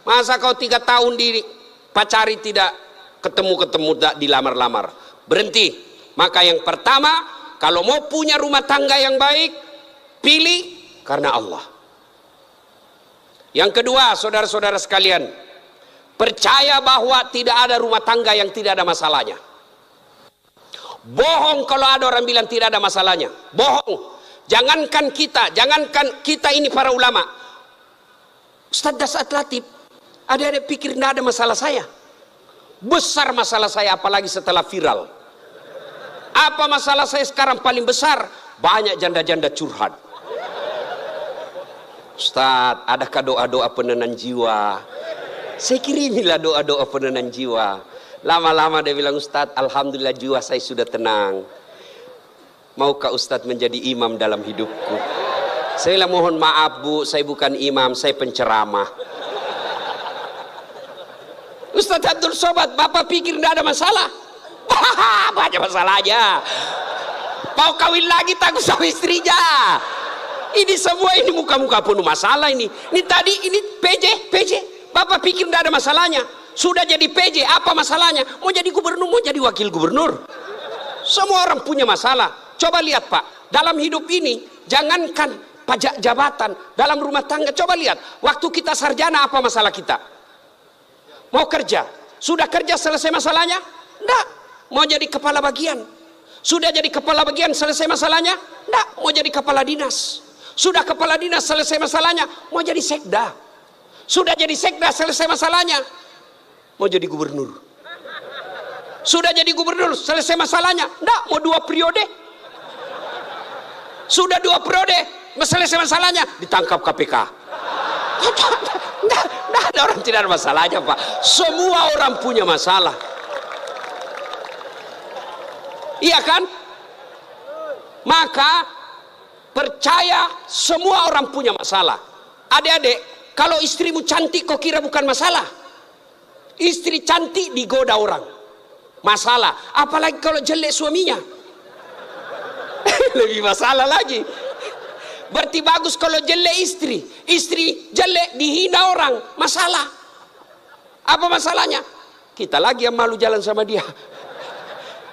Masa kau 3 tahun dipacari tidak ketemu dilamar-lamar? Berhenti. Maka yang pertama, kalau mau punya rumah tangga yang baik, pilih karena Allah. Yang kedua, saudara-saudara sekalian, percaya bahwa tidak ada rumah tangga yang tidak ada masalahnya. Bohong kalau ada orang bilang tidak ada masalahnya. Bohong. Jangankan kita ini para ulama. Ustaz Dasat Latif, ada pikir tidak ada masalah saya. Besar masalah saya, apalagi setelah viral. Apa masalah saya sekarang paling besar? Banyak janda-janda curhat. Ustaz, adakah doa-doa penenang jiwa? Saya kirimilah doa-doa penenang jiwa. Lama-lama dia bilang, Ustaz, alhamdulillah jiwa saya sudah tenang. Maukah Ustaz menjadi imam dalam hidupku? Saya bilang, mohon maaf bu, saya bukan imam, saya penceramah. Ustaz Abdul Somad, bapak pikir tidak ada masalah? Banyak masalahnya. Mau kawin lagi takut sama istrinya. Ini semua ini muka-muka penuh masalah ini. Ini tadi ini PJ. Bapak pikir tidak ada masalahnya. Sudah jadi PJ, apa masalahnya? Mau jadi gubernur, mau jadi wakil gubernur. Semua orang punya masalah. Coba lihat Pak, dalam hidup ini jangankan pajak jabatan, dalam rumah tangga coba lihat. Waktu kita sarjana apa masalah kita? Mau kerja, sudah kerja selesai masalahnya? Enggak. Mau jadi kepala bagian, sudah jadi kepala bagian selesai masalahnya? Enggak. Mau jadi kepala dinas, sudah kepala dinas selesai masalahnya? Mau jadi sekda, sudah jadi sekda selesai masalahnya? Mau jadi gubernur, sudah jadi gubernur selesai masalahnya? Enggak. Mau 2 periode, sudah 2 periode selesai masalahnya? Ditangkap KPK. Enggak ada orang tidak ada masalahnya Pak. Semua orang punya masalah. Iya kan? Maka percaya semua orang punya masalah. Adik-adik, kalau istrimu cantik kok kira bukan masalah? Istri cantik digoda orang. masalah. Apalagi kalau jelek suaminya. Lebih masalah lagi. Berarti bagus kalau jelek istri. Istri jelek dihina orang, masalah. Apa masalahnya? Kita lagi yang malu jalan sama dia.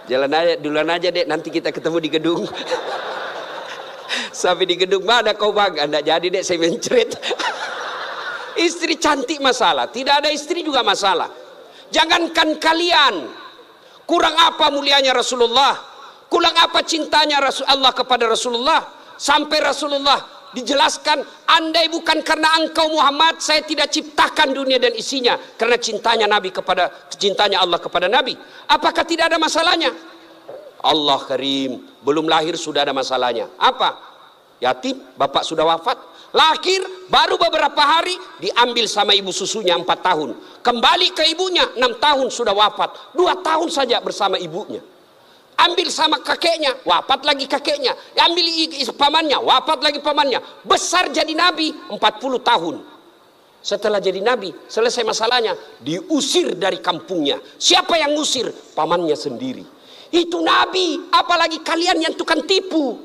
Jalan aja, duluan aja dek, nanti kita ketemu di gedung. Sampai di gedung, mana kau bang? Anda jadi dek, saya mencret. Istri cantik masalah, tidak ada istri juga masalah. Jangankan kalian, kurang apa mulianya Rasulullah, kurang apa cintanya Allah kepada Rasulullah, sampai Rasulullah dijelaskan, andai bukan karena engkau Muhammad, saya tidak ciptakan dunia dan isinya, karena cintanya Allah kepada Nabi. Apakah tidak ada masalahnya? Allah Karim, belum lahir sudah ada masalahnya. Apa? Yatim, bapak sudah wafat. Lahir baru beberapa hari diambil sama ibu susunya 4 tahun, kembali ke ibunya 6 tahun sudah wafat, 2 tahun saja bersama ibunya. Ambil sama kakeknya, wafat lagi kakeknya. Ambil pamannya, wafat lagi pamannya. Besar jadi nabi 40 tahun. Setelah jadi nabi, selesai masalahnya, diusir dari kampungnya. Siapa yang ngusir? Pamannya sendiri. Itu nabi, apalagi kalian yang tukang tipu.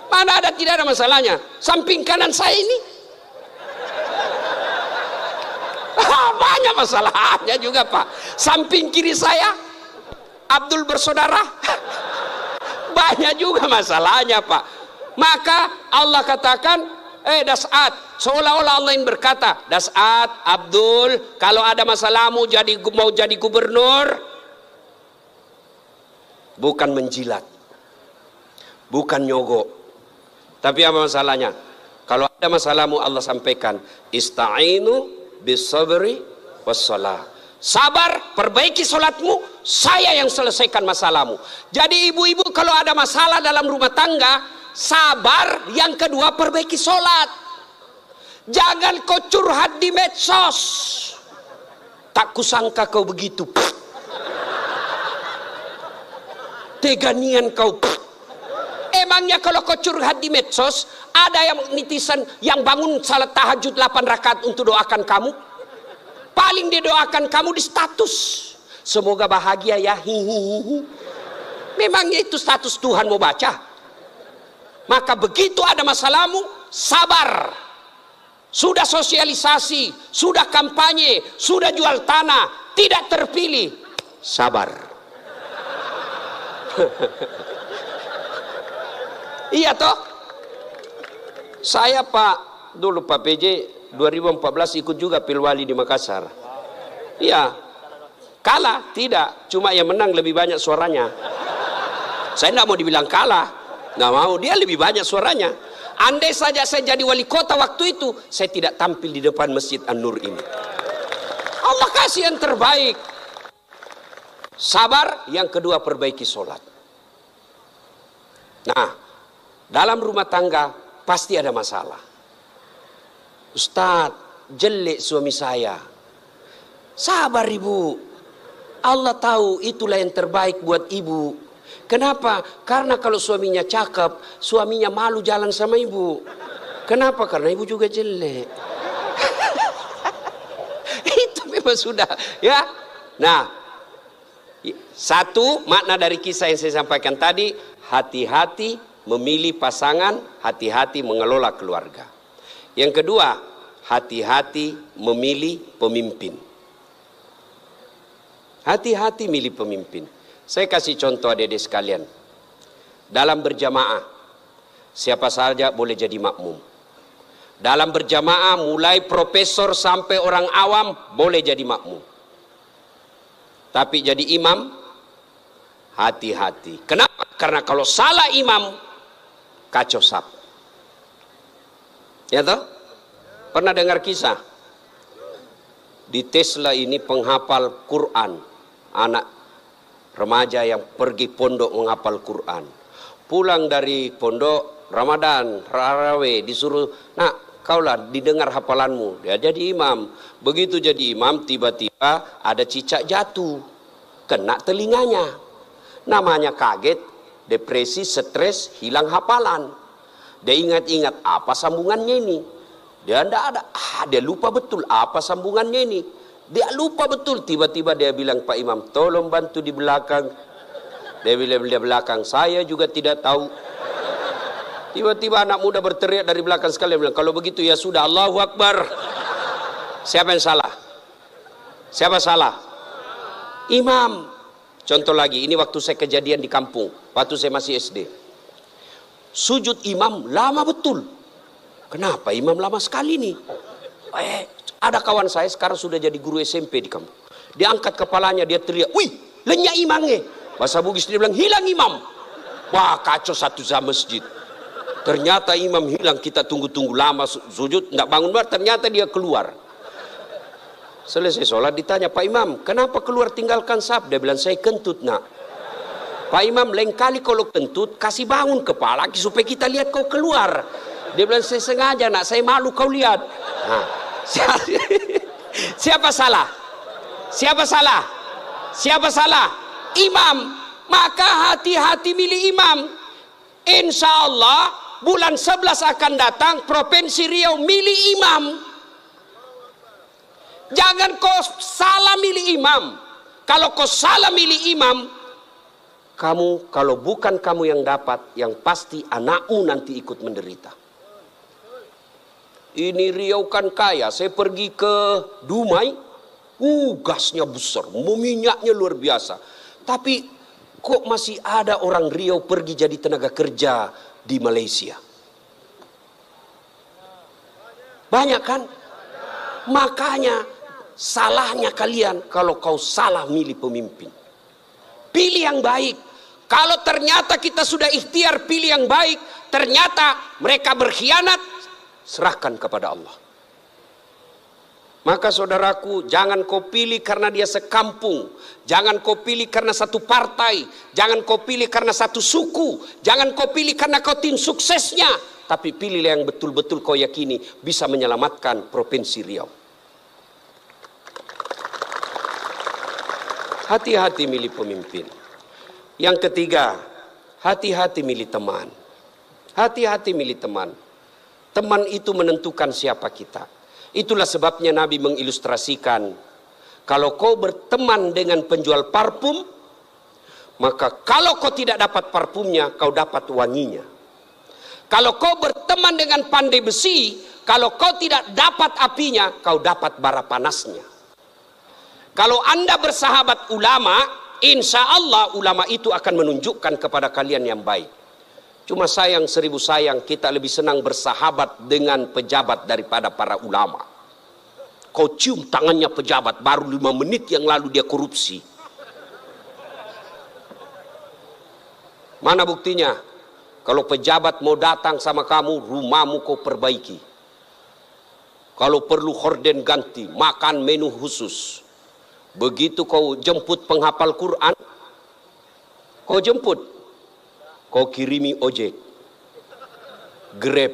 Mana ada, tidak ada masalahnya. Samping kanan saya ini banyak masalahnya juga Pak. Samping kiri saya Abdul bersaudara, banyak juga masalahnya Pak. Maka Allah katakan, Das'at, seolah-olah Allah yang berkata, Das'at, Abdul, kalau ada masalahmu mau jadi gubernur, bukan menjilat, bukan nyogok, tapi apa masalahnya? Kalau ada masalahmu Allah sampaikan, ista'inu bisabri wassalah. Sabar, perbaiki solatmu, saya yang selesaikan masalahmu. Jadi ibu-ibu kalau ada masalah dalam rumah tangga, sabar, yang kedua perbaiki solat. Jangan kau curhat di medsos. Tak kusangka kau begitu. Teganian kau. Emangnya kalau kau curhat di medsos, ada yang netizen yang bangun salat tahajud 8 rakaat untuk doakan kamu? Paling dia doakan kamu di status, semoga bahagia ya, hihihi. Memangnya itu status Tuhan mau baca? Maka begitu ada masalahmu, sabar. Sudah sosialisasi, sudah kampanye, sudah jual tanah, tidak terpilih, sabar. Iya toh? Saya Pak, dulu Pak PJ 2014 ikut juga Pilwali di Makassar. Iya, kalah tidak, cuma yang menang lebih banyak suaranya. Saya tidak mau dibilang kalah, nggak mau, dia lebih banyak suaranya. Andai saja saya jadi wali kota waktu itu, saya tidak tampil di depan Masjid An-Nur ini. Allah kasih yang terbaik. Sabar, yang kedua perbaiki sholat. Nah, dalam rumah tangga pasti ada masalah. Ustadz, jelek suami saya. Sabar ibu, Allah tahu itulah yang terbaik buat ibu. Kenapa? Karena kalau suaminya cakep, suaminya malu jalan sama ibu. Kenapa? Karena ibu juga jelek. Itu memang sudah ya. Nah, satu makna dari kisah yang saya sampaikan tadi, hati-hati memilih pasangan, hati-hati mengelola keluarga. Yang kedua, hati-hati memilih pemimpin. Hati-hati milih pemimpin. Saya kasih contoh adik-adik sekalian. Dalam berjamaah, siapa saja boleh jadi makmum. Dalam berjamaah, mulai profesor sampai orang awam boleh jadi makmum. Tapi jadi imam, hati-hati. Kenapa? Karena kalau salah imam, kacau sap. Ya toh? Pernah dengar kisah? Di Tesla ini penghafal Quran, anak remaja yang pergi pondok menghafal Quran. Pulang dari pondok Ramadan, Tarawih, disuruh, nak kaulah didengar hafalanmu. Dia jadi imam. Begitu jadi imam, tiba-tiba ada cicak jatuh, kena telinganya. Namanya kaget, depresi, stres, hilang hafalan. Dia ingat-ingat apa sambungannya ini. Dia ndak ada. Dia lupa betul apa sambungannya ini. Dia lupa betul. Tiba-tiba dia bilang, Pak Imam, tolong bantu di belakang. Dia bilang di belakang, saya juga tidak tahu. Tiba-tiba anak muda berteriak dari belakang sekali, bilang, kalau begitu ya sudah, Allahu Akbar. Siapa yang salah? Siapa salah? Imam. Contoh lagi, ini waktu saya kejadian di kampung, waktu saya masih SD. Sujud imam lama betul. Kenapa imam lama sekali nih? Ada kawan saya sekarang sudah jadi guru SMP di kampung. Dia angkat kepalanya, dia teriak, wih, lenyap imamnya. Bahasa Bugis dia bilang, hilang imam. Wah, kacau satu sama masjid. Ternyata imam hilang, kita tunggu-tunggu lama sujud, tidak bangun, ternyata dia keluar. Selesai sholat ditanya, Pak Imam, kenapa keluar tinggalkan saf? Dia bilang, saya kentut nak. Pak Imam, lain kali kalau kentut, kasih bangun kepala supaya kita lihat kau keluar. Dia bilang, saya sengaja nak, saya malu kau lihat. Nah, siapa salah? Siapa salah? Siapa salah? Imam. Maka hati-hati milih imam. Insya Allah bulan 11 akan datang, Provinsi Riau milih imam. Jangan kau salah milih imam. Kalau kau salah milih imam, kamu, kalau bukan kamu yang dapat, yang pasti anakmu nanti ikut menderita. Ini Riau kan kaya. Saya pergi ke Dumai, gasnya besar, minyaknya luar biasa. Tapi kok masih ada orang Riau pergi jadi tenaga kerja di Malaysia? Banyak kan? Makanya salahnya kalian kalau kau salah milih pemimpin. Pilih yang baik. Kalau ternyata kita sudah ikhtiar pilih yang baik, ternyata mereka berkhianat, serahkan kepada Allah. Maka saudaraku, jangan kau pilih karena dia sekampung, jangan kau pilih karena satu partai, jangan kau pilih karena satu suku, jangan kau pilih karena kau tim suksesnya, tapi pilihlah yang betul-betul kau yakini bisa menyelamatkan Provinsi Riau. Hati-hati milih pemimpin. Yang ketiga, hati-hati milih teman. Hati-hati milih teman. Teman itu menentukan siapa kita. Itulah sebabnya Nabi mengilustrasikan, kalau kau berteman dengan penjual parfum, maka kalau kau tidak dapat parfumnya, kau dapat wanginya. Kalau kau berteman dengan pandai besi, kalau kau tidak dapat apinya, kau dapat bara panasnya. Kalau Anda bersahabat ulama, insya Allah ulama itu akan menunjukkan kepada kalian yang baik. Cuma sayang, seribu sayang, kita lebih senang bersahabat dengan pejabat daripada para ulama. Kau cium tangannya pejabat, baru 5 menit yang lalu dia korupsi. Mana buktinya? Kalau pejabat mau datang sama kamu, rumahmu kau perbaiki. Kalau perlu horden ganti, makan menu khusus. Begitu kau jemput penghafal Quran, kau jemput, kau kirimi ojek, Grab,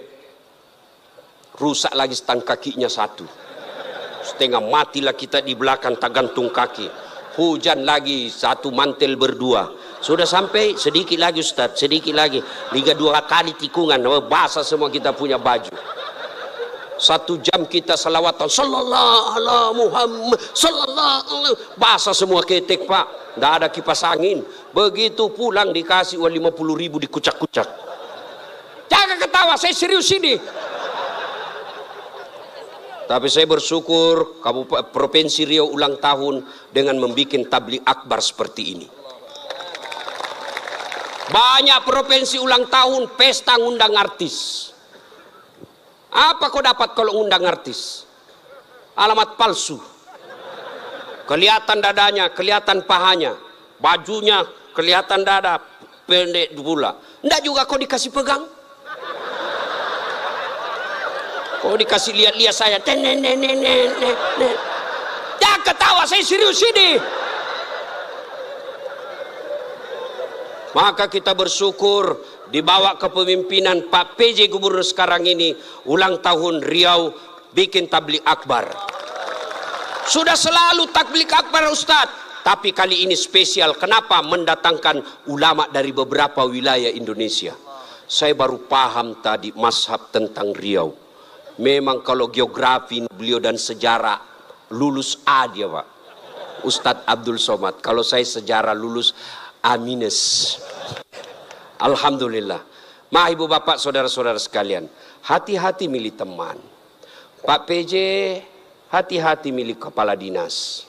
rusak lagi stang kakinya satu, setengah matilah kita di belakang tak gantung kaki, hujan lagi satu mantel berdua, sudah sampai sedikit lagi Ustaz, sedikit lagi, 2 kali tikungan, basah semua kita punya baju. 1 jam kita salawatan sallallahu ala Muhammad sallallahu, basah semua ketek Pak, tidak ada kipas angin. Begitu pulang dikasih uang 50.000 dikucak-kucak. Jangan ketawa, saya serius ini. Tapi saya bersyukur Provinsi Riau ulang tahun dengan membuat tabligh akbar seperti ini. Banyak provinsi ulang tahun pesta ngundang artis. Apa kau dapat kalau ngundang artis? Alamat palsu. Kelihatan dadanya, kelihatan pahanya, bajunya kelihatan dada, pendek pula. Nggak juga kau dikasih pegang. Kau dikasih lihat-lihat saya. Jangan ketawa, saya serius ini. Maka kita bersyukur dibawa kepemimpinan Pak PJ Gubernur sekarang ini, ulang tahun Riau bikin tabligh akbar. Sudah selalu tabligh akbar Ustadz, tapi kali ini spesial. Kenapa? Mendatangkan ulama dari beberapa wilayah Indonesia. Saya baru paham tadi mazhab tentang Riau. Memang kalau geografi beliau dan sejarah lulus A dia Pak. Ustadz Abdul Somad. Kalau saya sejarah lulus A-. Alhamdulillah. Ma ibu bapak saudara-saudara sekalian, hati-hati milih teman. Pak PJ, hati-hati milih kepala dinas.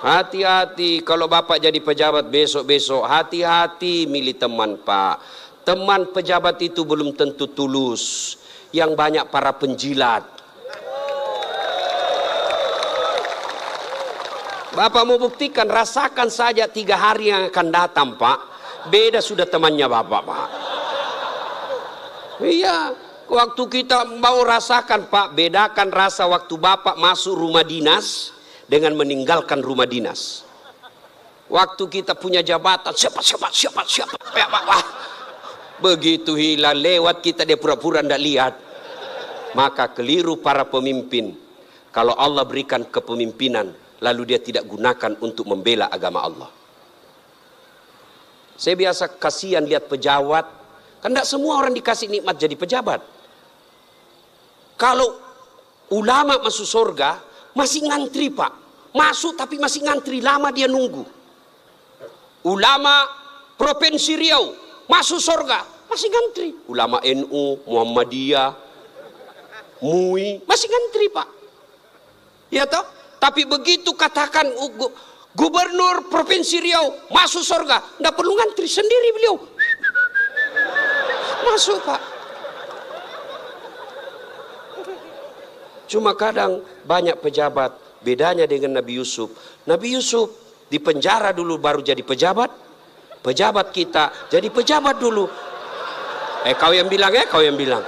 Hati-hati kalau bapak jadi pejabat besok-besok, hati-hati milih teman Pak. Teman pejabat itu belum tentu tulus. Yang banyak para penjilat. Bapak mau buktikan, rasakan saja 3 hari yang akan datang Pak. Beda sudah temannya bapak Pak. Iya, waktu kita mau rasakan Pak, bedakan rasa waktu bapak masuk rumah dinas dengan meninggalkan rumah dinas. Waktu kita punya jabatan, siapa. Begitu hilang lewat kita dia pura-pura tidak lihat. Maka keliru para pemimpin. Kalau Allah berikan kepemimpinan, lalu dia tidak gunakan untuk membela agama Allah. Saya biasa kasihan lihat pejabat. Kan tidak semua orang dikasih nikmat jadi pejabat. Kalau ulama masuk surga, masih ngantri Pak. Masuk tapi masih ngantri, lama dia nunggu. Ulama Provinsi Riau, masuk surga, masih ngantri. Ulama NU, Muhammadiyah, MUI, masih ngantri Pak. Ya toh? Tapi begitu katakan Gubernur Provinsi Riau masuk surga, tidak perlu ngantri, sendiri beliau masuk Pak. Cuma kadang banyak pejabat, bedanya dengan Nabi Yusuf. Nabi Yusuf di penjara dulu baru jadi pejabat. Pejabat kita jadi pejabat dulu. Kau yang bilang kau yang bilang.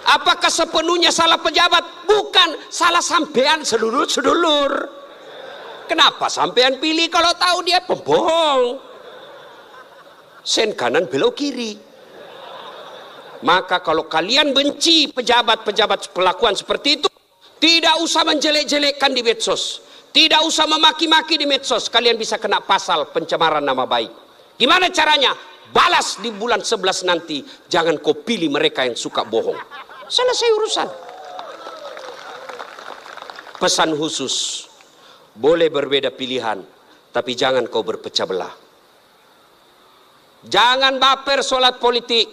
Apakah sepenuhnya salah pejabat? Bukan, salah sampean sedulur-sedulur. Kenapa sampean pilih kalau tahu dia pembohong? Sen kanan belok kiri. Maka kalau kalian benci pejabat-pejabat pelakuan seperti itu, tidak usah menjelek-jelekkan di medsos. Tidak usah memaki-maki di medsos. Kalian bisa kena pasal pencemaran nama baik. Gimana caranya? Balas di bulan 11 nanti. Jangan kau pilih mereka yang suka bohong. Selesai urusan. Pesan khusus, boleh berbeda pilihan, tapi jangan kau berpecah belah. Jangan baper solat politik.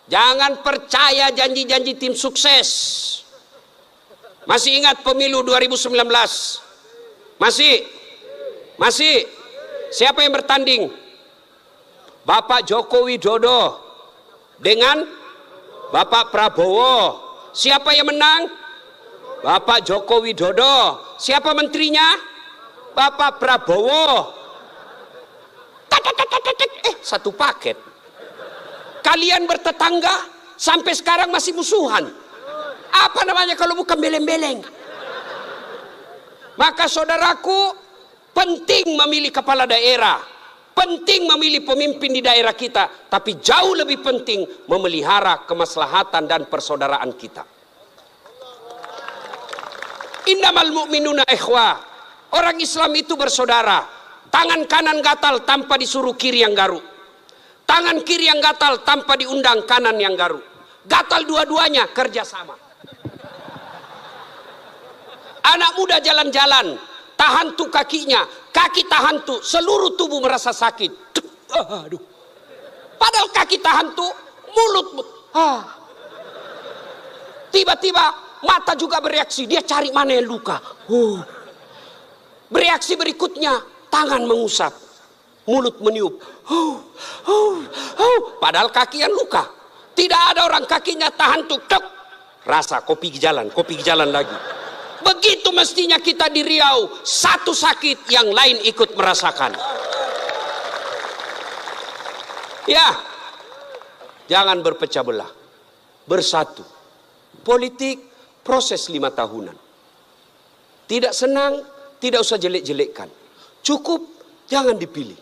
Jangan percaya janji-janji tim sukses. Masih ingat pemilu 2019? Masih. Siapa yang bertanding? Bapak Joko Widodo dengan Bapak Prabowo. Siapa yang menang? Bapak Joko Widodo. Siapa menterinya? Bapak Prabowo. Satu paket. Kalian bertetangga sampai sekarang masih musuhan. Apa namanya kalau bukan beleng-beleng? Maka saudaraku, penting memilih kepala daerah. Penting memilih pemimpin di daerah kita, tapi jauh lebih penting memelihara kemaslahatan dan persaudaraan kita. Innamal mu'minuna ikhwah. Orang Islam itu bersaudara. Tangan kanan gatal tanpa disuruh kiri yang garuk. Tangan kiri yang gatal tanpa diundang kanan yang garuk. Gatal dua-duanya, kerjasama. Anak muda jalan-jalan, tahan tuh kakinya, kaki tahan tuh, seluruh tubuh merasa sakit. Aduh. Padahal kaki tahan tuh, mulut. Tiba-tiba mata juga bereaksi, dia cari mana yang luka. Bereaksi berikutnya, tangan mengusap, mulut meniup. Padahal kaki yang luka. Tidak ada orang kakinya tahan tuh, rasa kopi jalan lagi. Begitu mestinya kita di Riau, satu sakit yang lain ikut merasakan. Ya, jangan berpecah belah, bersatu. Politik proses 5 tahunan. Tidak senang, tidak usah jelek-jelekkan. Cukup, jangan dipilih.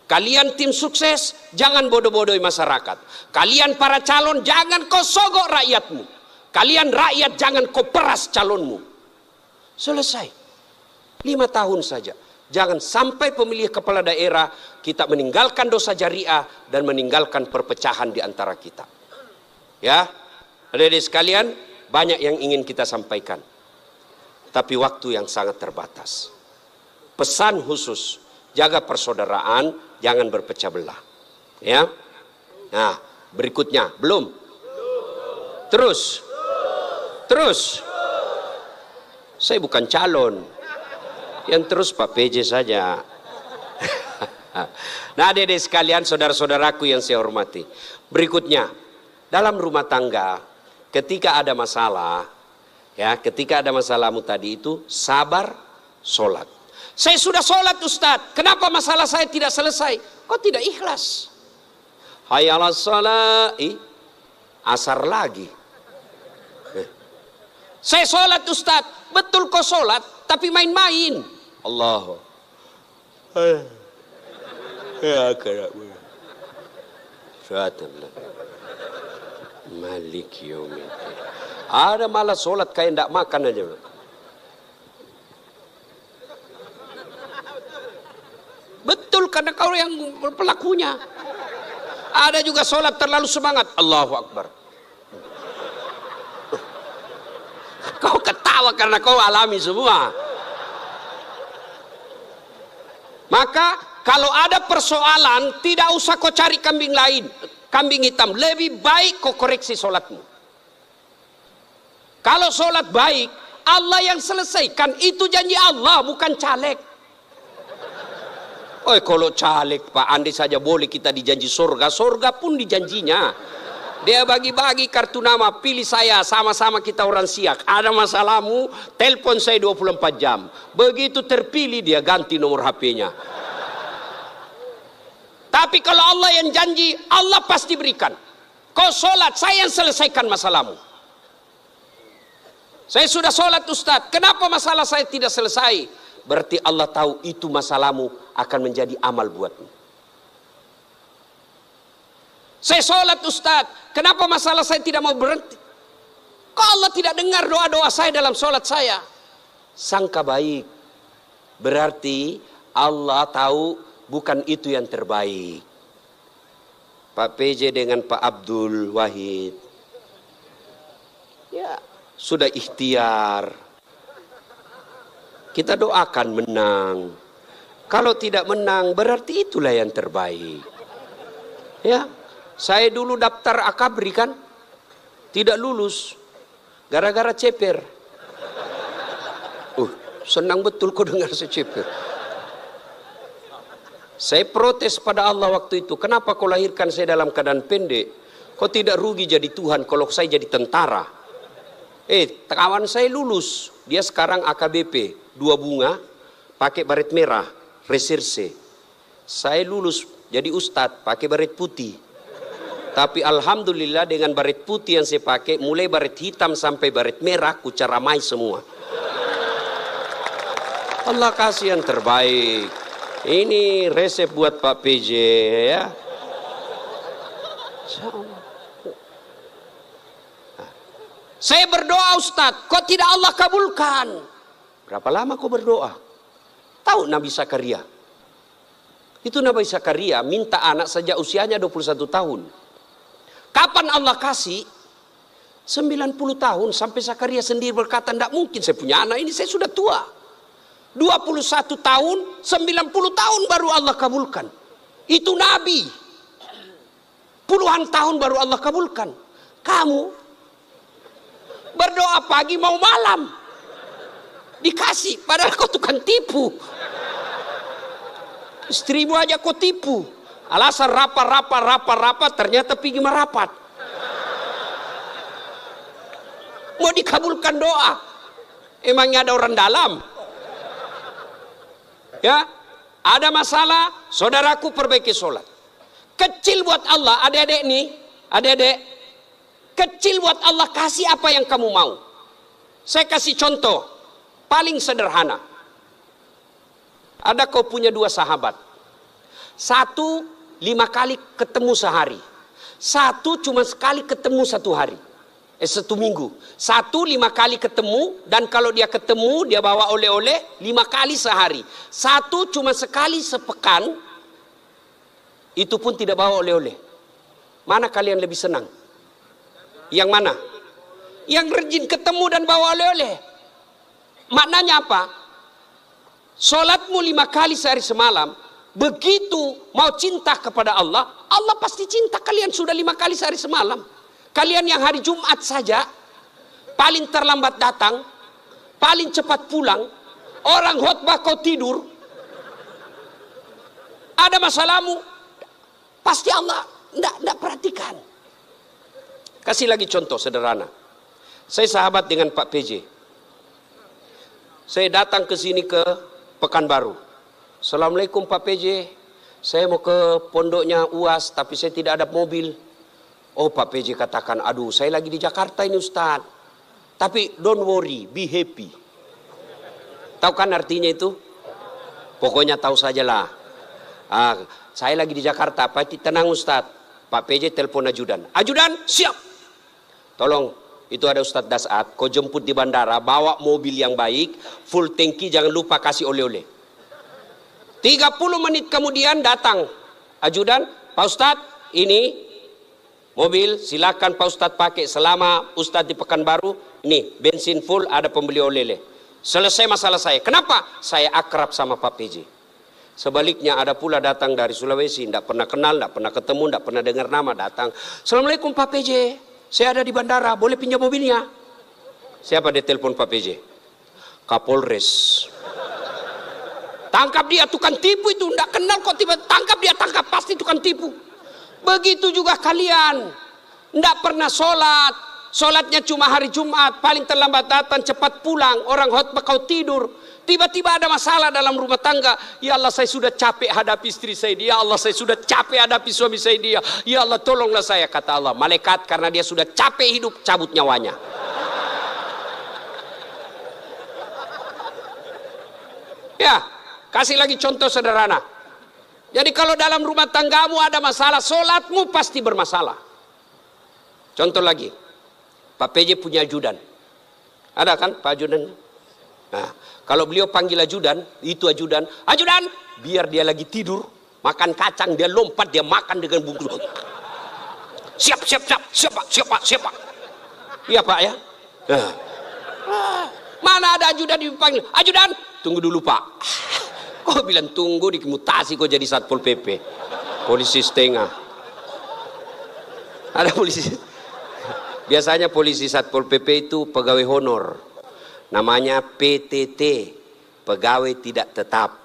Kalian tim sukses, jangan bodoh-bodohi masyarakat. Kalian para calon, jangan kau sogok rakyatmu. Kalian rakyat, jangan kau peras calonmu. Selesai. 5 tahun saja. Jangan sampai pemilih kepala daerah kita meninggalkan dosa jariah dan meninggalkan perpecahan di antara kita. Ya, adik-adik sekalian, banyak yang ingin kita sampaikan. Tapi waktu yang sangat terbatas. Pesan khusus, jaga persaudaraan, jangan berpecah belah. Ya. Nah, berikutnya, belum? Terus. Saya bukan calon. Yang terus Pak PJ saja. Nah, adik-adik sekalian, saudara-saudaraku yang saya hormati. Berikutnya, dalam rumah tangga, ketika ada masalah, ya, ketika ada masalahmu tadi itu, sabar, sholat. Saya sudah sholat Ustadz, kenapa masalah saya tidak selesai? Kok tidak ikhlas? Hayya 'alas shalah, asar lagi. Saya sholat Ustadz, betul kok sholat, tapi main-main. Allah. Ya kerabu. Syaitanlah. Malik yaumiddin. Ada malah sholat kayak ndak makan aja. Betul, karena kau yang pelakunya. Ada juga sholat terlalu semangat. Allahu Akbar. Kau ketawa karena kau alami semua. Maka kalau ada persoalan, tidak usah kau cari kambing lain, kambing hitam. Lebih baik kau koreksi sholatmu. Kalau sholat baik, Allah yang selesaikan. Itu janji Allah, bukan caleg. Oh, kalau caleg Pak, andai saja boleh kita dijanji surga, surga pun dijanjinya. Dia bagi-bagi kartu nama, pilih saya, sama-sama kita orang Siak. Ada masalahmu, telepon saya 24 jam. Begitu terpilih dia ganti nomor HP-nya. Tapi kalau Allah yang janji, Allah pasti berikan. Kau sholat, saya yang selesaikan masalahmu. Saya sudah sholat Ustadz, kenapa masalah saya tidak selesai? Berarti Allah tahu itu masalahmu akan menjadi amal buatmu. Saya sholat Ustadz, kenapa masalah saya tidak mau berhenti? Kok Allah tidak dengar doa-doa saya dalam sholat saya? Sangka baik. Berarti Allah tahu bukan itu yang terbaik. Pak PJ dengan Pak Abdul Wahid, ya sudah ikhtiar. Kita doakan menang. Kalau tidak menang, berarti itulah yang terbaik. Ya. Saya dulu daftar akabri kan, tidak lulus, gara-gara ceper. Senang betul kau dengar saya ceper. Saya protes pada Allah waktu itu, kenapa kau lahirkan saya dalam keadaan pendek? Kau tidak rugi jadi Tuhan kalau saya jadi tentara. Kawan saya lulus, dia sekarang AKBP, 2 bunga, pakai baret merah, reserse. Saya lulus jadi ustadz, pakai baret putih. Tapi alhamdulillah dengan baret putih yang saya pakai, mulai baret hitam sampai baret merah, ku caramai semua. Allah kasih yang terbaik. Ini resep buat Pak PJ ya. Saya berdoa Ustadz, kok tidak Allah kabulkan? Berapa lama kau berdoa? Tahu Nabi Zakaria? Itu Nabi Zakaria minta anak sejak usianya 21 tahun. Kapan Allah kasih? 90 tahun sampai Zakaria sendiri berkata, tidak mungkin saya punya anak ini, saya sudah tua. 21 tahun, 90 tahun baru Allah kabulkan. Itu Nabi. Puluhan tahun baru Allah kabulkan. Kamu berdoa pagi mau malam, dikasih, padahal kau tukang tipu. Istrimu aja kau tipu. Alasan rapat, ternyata pergi merapat. Mau dikabulkan doa, emangnya ada orang dalam? Ya, ada masalah, saudaraku perbaiki sholat. Kecil buat Allah, adik-adik nih, adik-adik, kecil buat Allah, kasih apa yang kamu mau. Saya kasih contoh, paling sederhana. Ada kau punya 2 sahabat. Satu 5 kali ketemu sehari. Satu cuma sekali ketemu 1 hari. 1 minggu. 5 kali ketemu, dan kalau dia ketemu dia bawa oleh-oleh 5 kali sehari. 1 cuma sekali sepekan, itu pun tidak bawa oleh-oleh. Mana kalian lebih senang? Yang mana? Yang rajin ketemu dan bawa oleh-oleh. Maknanya apa? Solatmu 5 kali sehari semalam, begitu mau cinta kepada Allah, Allah pasti cinta kalian sudah 5 kali sehari semalam. Kalian yang hari Jumat saja paling terlambat datang, paling cepat pulang, orang khotbah kau tidur, ada masalahmu, pasti Allah tidak perhatikan. Kasih lagi contoh sederhana. Saya sahabat dengan Pak PJ. Saya datang ke sini ke Pekanbaru. Assalamualaikum Pak PJ, saya mau ke pondoknya UAS tapi saya tidak ada mobil. Oh Pak PJ katakan, aduh saya lagi di Jakarta ini Ustaz. Tapi don't worry, be happy. Tahu kan artinya itu? Pokoknya tahu sajalah. Saya lagi di Jakarta, Pak tenang Ustaz. Pak PJ telepon ajudan. Ajudan siap. Tolong, itu ada Ustaz Dasat, kau jemput di bandara, bawa mobil yang baik, full tangki, jangan lupa kasih oleh-oleh. 30 menit kemudian datang ajudan, Pak Ustadz ini mobil silakan Pak Ustadz pakai selama Ustadz di Pekanbaru, ini bensin full, ada pembeli oleh-oleh. Selesai masalah saya. Kenapa? Saya akrab sama Pak PJ. Sebaliknya ada pula datang dari Sulawesi, tidak pernah kenal, tidak pernah ketemu, tidak pernah dengar nama, datang. Assalamualaikum Pak PJ, saya ada di bandara, boleh pinjam mobilnya? Siapa dia telepon Pak PJ? Kapolres. Tangkap dia, tukang tipu itu. Tidak kenal kok tiba tangkap dia, tangkap, pasti tukang tipu. Begitu juga kalian. Tidak pernah sholat. Sholatnya cuma hari Jumat, paling terlambat datang, cepat pulang. Orang khotbah kau tidur. Tiba-tiba ada masalah dalam rumah tangga. Ya Allah saya sudah capek hadapi istri saya. Ya Allah saya sudah capek hadapi suami saya dia. Ya Allah tolonglah saya, kata Allah. Malaikat karena dia sudah capek hidup, cabut nyawanya. Ya, kasih lagi contoh sederhana. Jadi kalau dalam rumah tanggamu ada masalah, sholatmu pasti bermasalah. Contoh lagi, Pak PJ punya ajudan. Ada kan Pak ajudan? Nah, kalau beliau panggil ajudan, itu ajudan, ajudan, biar dia lagi tidur, makan kacang, dia lompat, dia makan dengan bungkus. Siap, siap, siap, siap Pak, siap Pak, siap Pak. Iya Pak ya. Nah. Mana ada ajudan dipanggil, ajudan, tunggu dulu Pak. Kok bilang tunggu, dimutasi kok jadi Satpol PP. Polisi setengah. Ada polisi. Biasanya polisi Satpol PP itu pegawai honor. Namanya PTT, pegawai tidak tetap.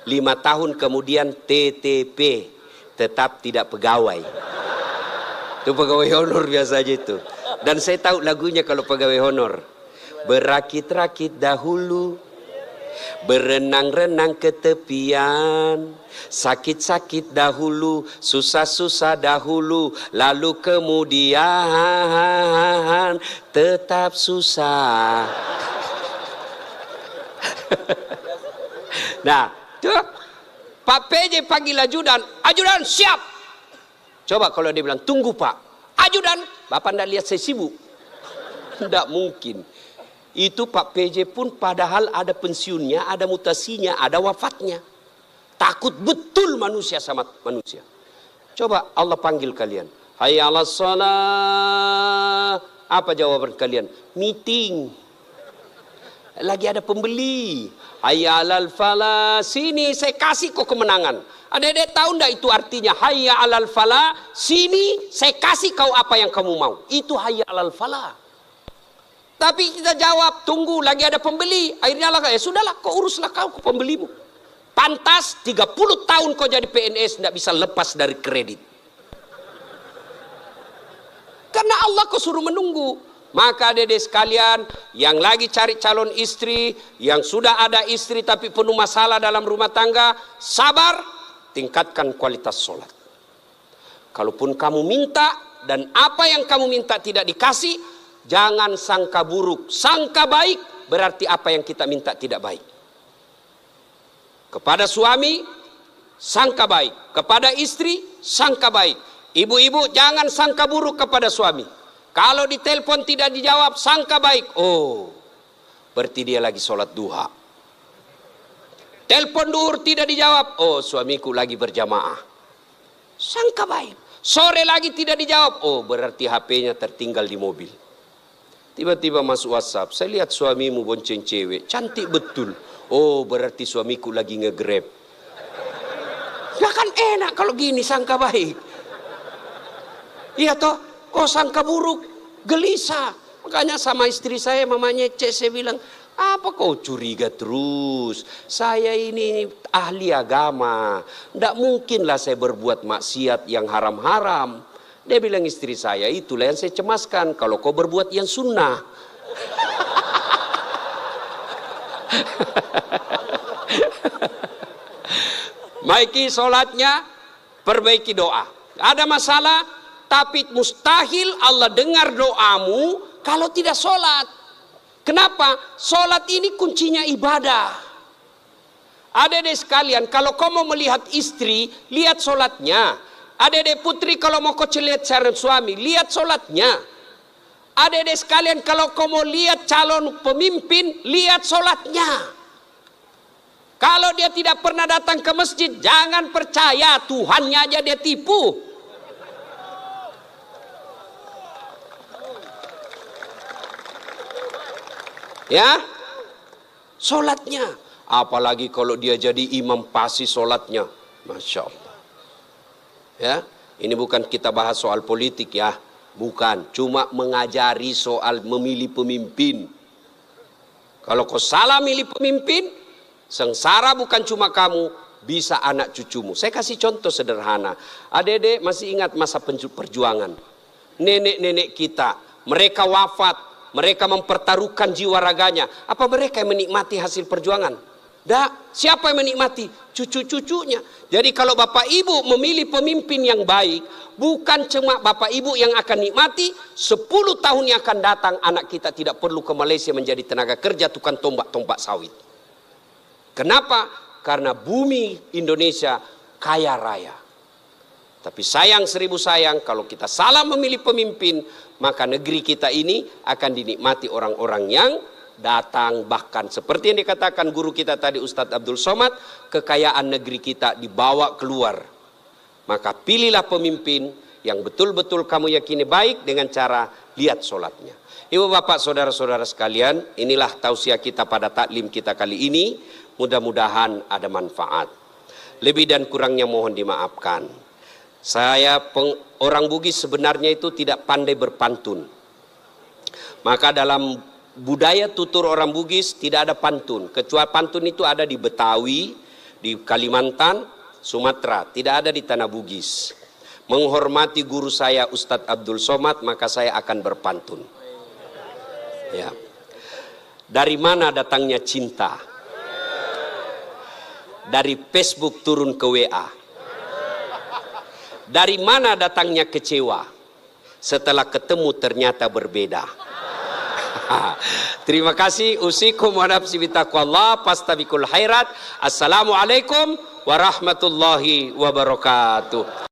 5 tahun kemudian TTP, tetap tidak pegawai. Itu pegawai honor biasa aja itu. Dan saya tahu lagunya kalau pegawai honor. Berakit-rakit dahulu, berenang-renang ke tepian, sakit-sakit dahulu, susah-susah dahulu, lalu kemudian tetap susah. Nah, tuh Pak PJ panggil ajudan, ajudan siap. Coba kalau dia bilang tunggu Pak, ajudan, Bapak tidak lihat saya sibuk. Tidak mungkin. Itu Pak PJ pun padahal ada pensiunnya, ada mutasinya, ada wafatnya. Takut betul manusia sama manusia. Coba Allah panggil kalian. Hayya 'alas shalah. Apa jawaban kalian? Meeting. Lagi ada pembeli. Hayya 'alal falah. Sini saya kasih kau kemenangan. Adik-adik tahu enggak itu artinya? Hayya 'alal falah. Sini saya kasih kau apa yang kamu mau. Itu hayya 'alal falah. Tapi kita jawab, tunggu lagi ada pembeli. Akhirnya lah, ya sudahlah kau uruslah kau ke pembelimu. Pantas 30 tahun kau jadi PNS tidak bisa lepas dari kredit. Karena Allah kau suruh menunggu. Maka adik-adik sekalian yang lagi cari calon istri, yang sudah ada istri tapi penuh masalah dalam rumah tangga, sabar, tingkatkan kualitas sholat. Kalaupun kamu minta dan apa yang kamu minta tidak dikasih, jangan sangka buruk, sangka baik, berarti apa yang kita minta tidak baik. Kepada suami, sangka baik. Kepada istri, sangka baik. Ibu-ibu jangan sangka buruk kepada suami. Kalau ditelepon tidak dijawab, sangka baik. Oh, berarti dia lagi sholat duha. Telepon duhur tidak dijawab. Oh, suamiku lagi berjamaah. Sangka baik. Sore lagi tidak dijawab. Oh, berarti HP-nya tertinggal di mobil. Tiba-tiba masuk WhatsApp. Saya lihat suamimu bonceng cewek. Cantik betul. Oh, berarti suamiku lagi nge-grab. Nah kan enak kalau gini sangka baik. Iya toh, kok sangka buruk, gelisah. Makanya sama istri saya, mamanya Cek, saya bilang, apa kau curiga terus? Saya ini ahli agama. Tidak mungkinlah saya berbuat maksiat yang haram-haram. Dia bilang istri saya, itulah yang saya cemaskan. Kalau kau berbuat yang sunnah. Baiki sholatnya, perbaiki doa. Ada masalah, tapi mustahil Allah dengar doamu kalau tidak sholat. Kenapa? Sholat ini kuncinya ibadah. Adik-adik sekalian, kalau kau mau melihat istri, lihat sholatnya. Adik-adik putri, kalau mau kau lihat calon suami, lihat sholatnya. Adik-adik sekalian, kalau kau mau lihat calon pemimpin, lihat sholatnya. Kalau dia tidak pernah datang ke masjid, jangan percaya, Tuhannya aja dia tipu. Ya, sholatnya. Apalagi kalau dia jadi imam pasti sholatnya. Masya Allah. Ya, ini bukan kita bahas soal politik ya. Bukan, cuma mengajari soal memilih pemimpin. Kalau kau salah milih pemimpin, sengsara bukan cuma kamu, bisa anak cucumu. Saya kasih contoh sederhana. Adik-adik masih ingat masa perjuangan. Nenek-nenek kita, mereka wafat. Mereka mempertaruhkan jiwa raganya. Apa mereka yang menikmati hasil perjuangan? Tidak. Siapa yang menikmati? Cucu-cucunya. Jadi kalau bapak ibu memilih pemimpin yang baik, bukan cuma bapak ibu yang akan nikmati, 10 tahun yang akan datang anak kita tidak perlu ke Malaysia menjadi tenaga kerja tukang tombak-tombak sawit. Kenapa? Karena bumi Indonesia kaya raya. Tapi sayang 1000 sayang, kalau kita salah memilih pemimpin, maka negeri kita ini akan dinikmati orang-orang yang datang. Bahkan seperti yang dikatakan guru kita tadi, Ustadz Abdul Somad, kekayaan negeri kita dibawa keluar. Maka pilihlah pemimpin yang betul-betul kamu yakini baik dengan cara lihat sholatnya. Ibu bapak saudara-saudara sekalian, inilah tausiah kita pada taklim kita kali ini. Mudah-mudahan ada manfaat. Lebih dan kurangnya mohon dimaafkan. Saya orang Bugis sebenarnya itu tidak pandai berpantun. Maka dalam budaya tutur orang Bugis tidak ada pantun. Kecuali pantun itu ada di Betawi, di Kalimantan, Sumatera. Tidak ada di tanah Bugis. Menghormati guru saya Ustadz Abdul Somad, maka saya akan berpantun. Ya. Dari mana datangnya cinta? Dari Facebook turun ke WA. Dari mana datangnya kecewa? Setelah ketemu ternyata berbeda. Terima kasih. Usikum wa nafsi bitaqwallah pastabikul khairat. Assalamualaikum warahmatullahi wabarakatuh.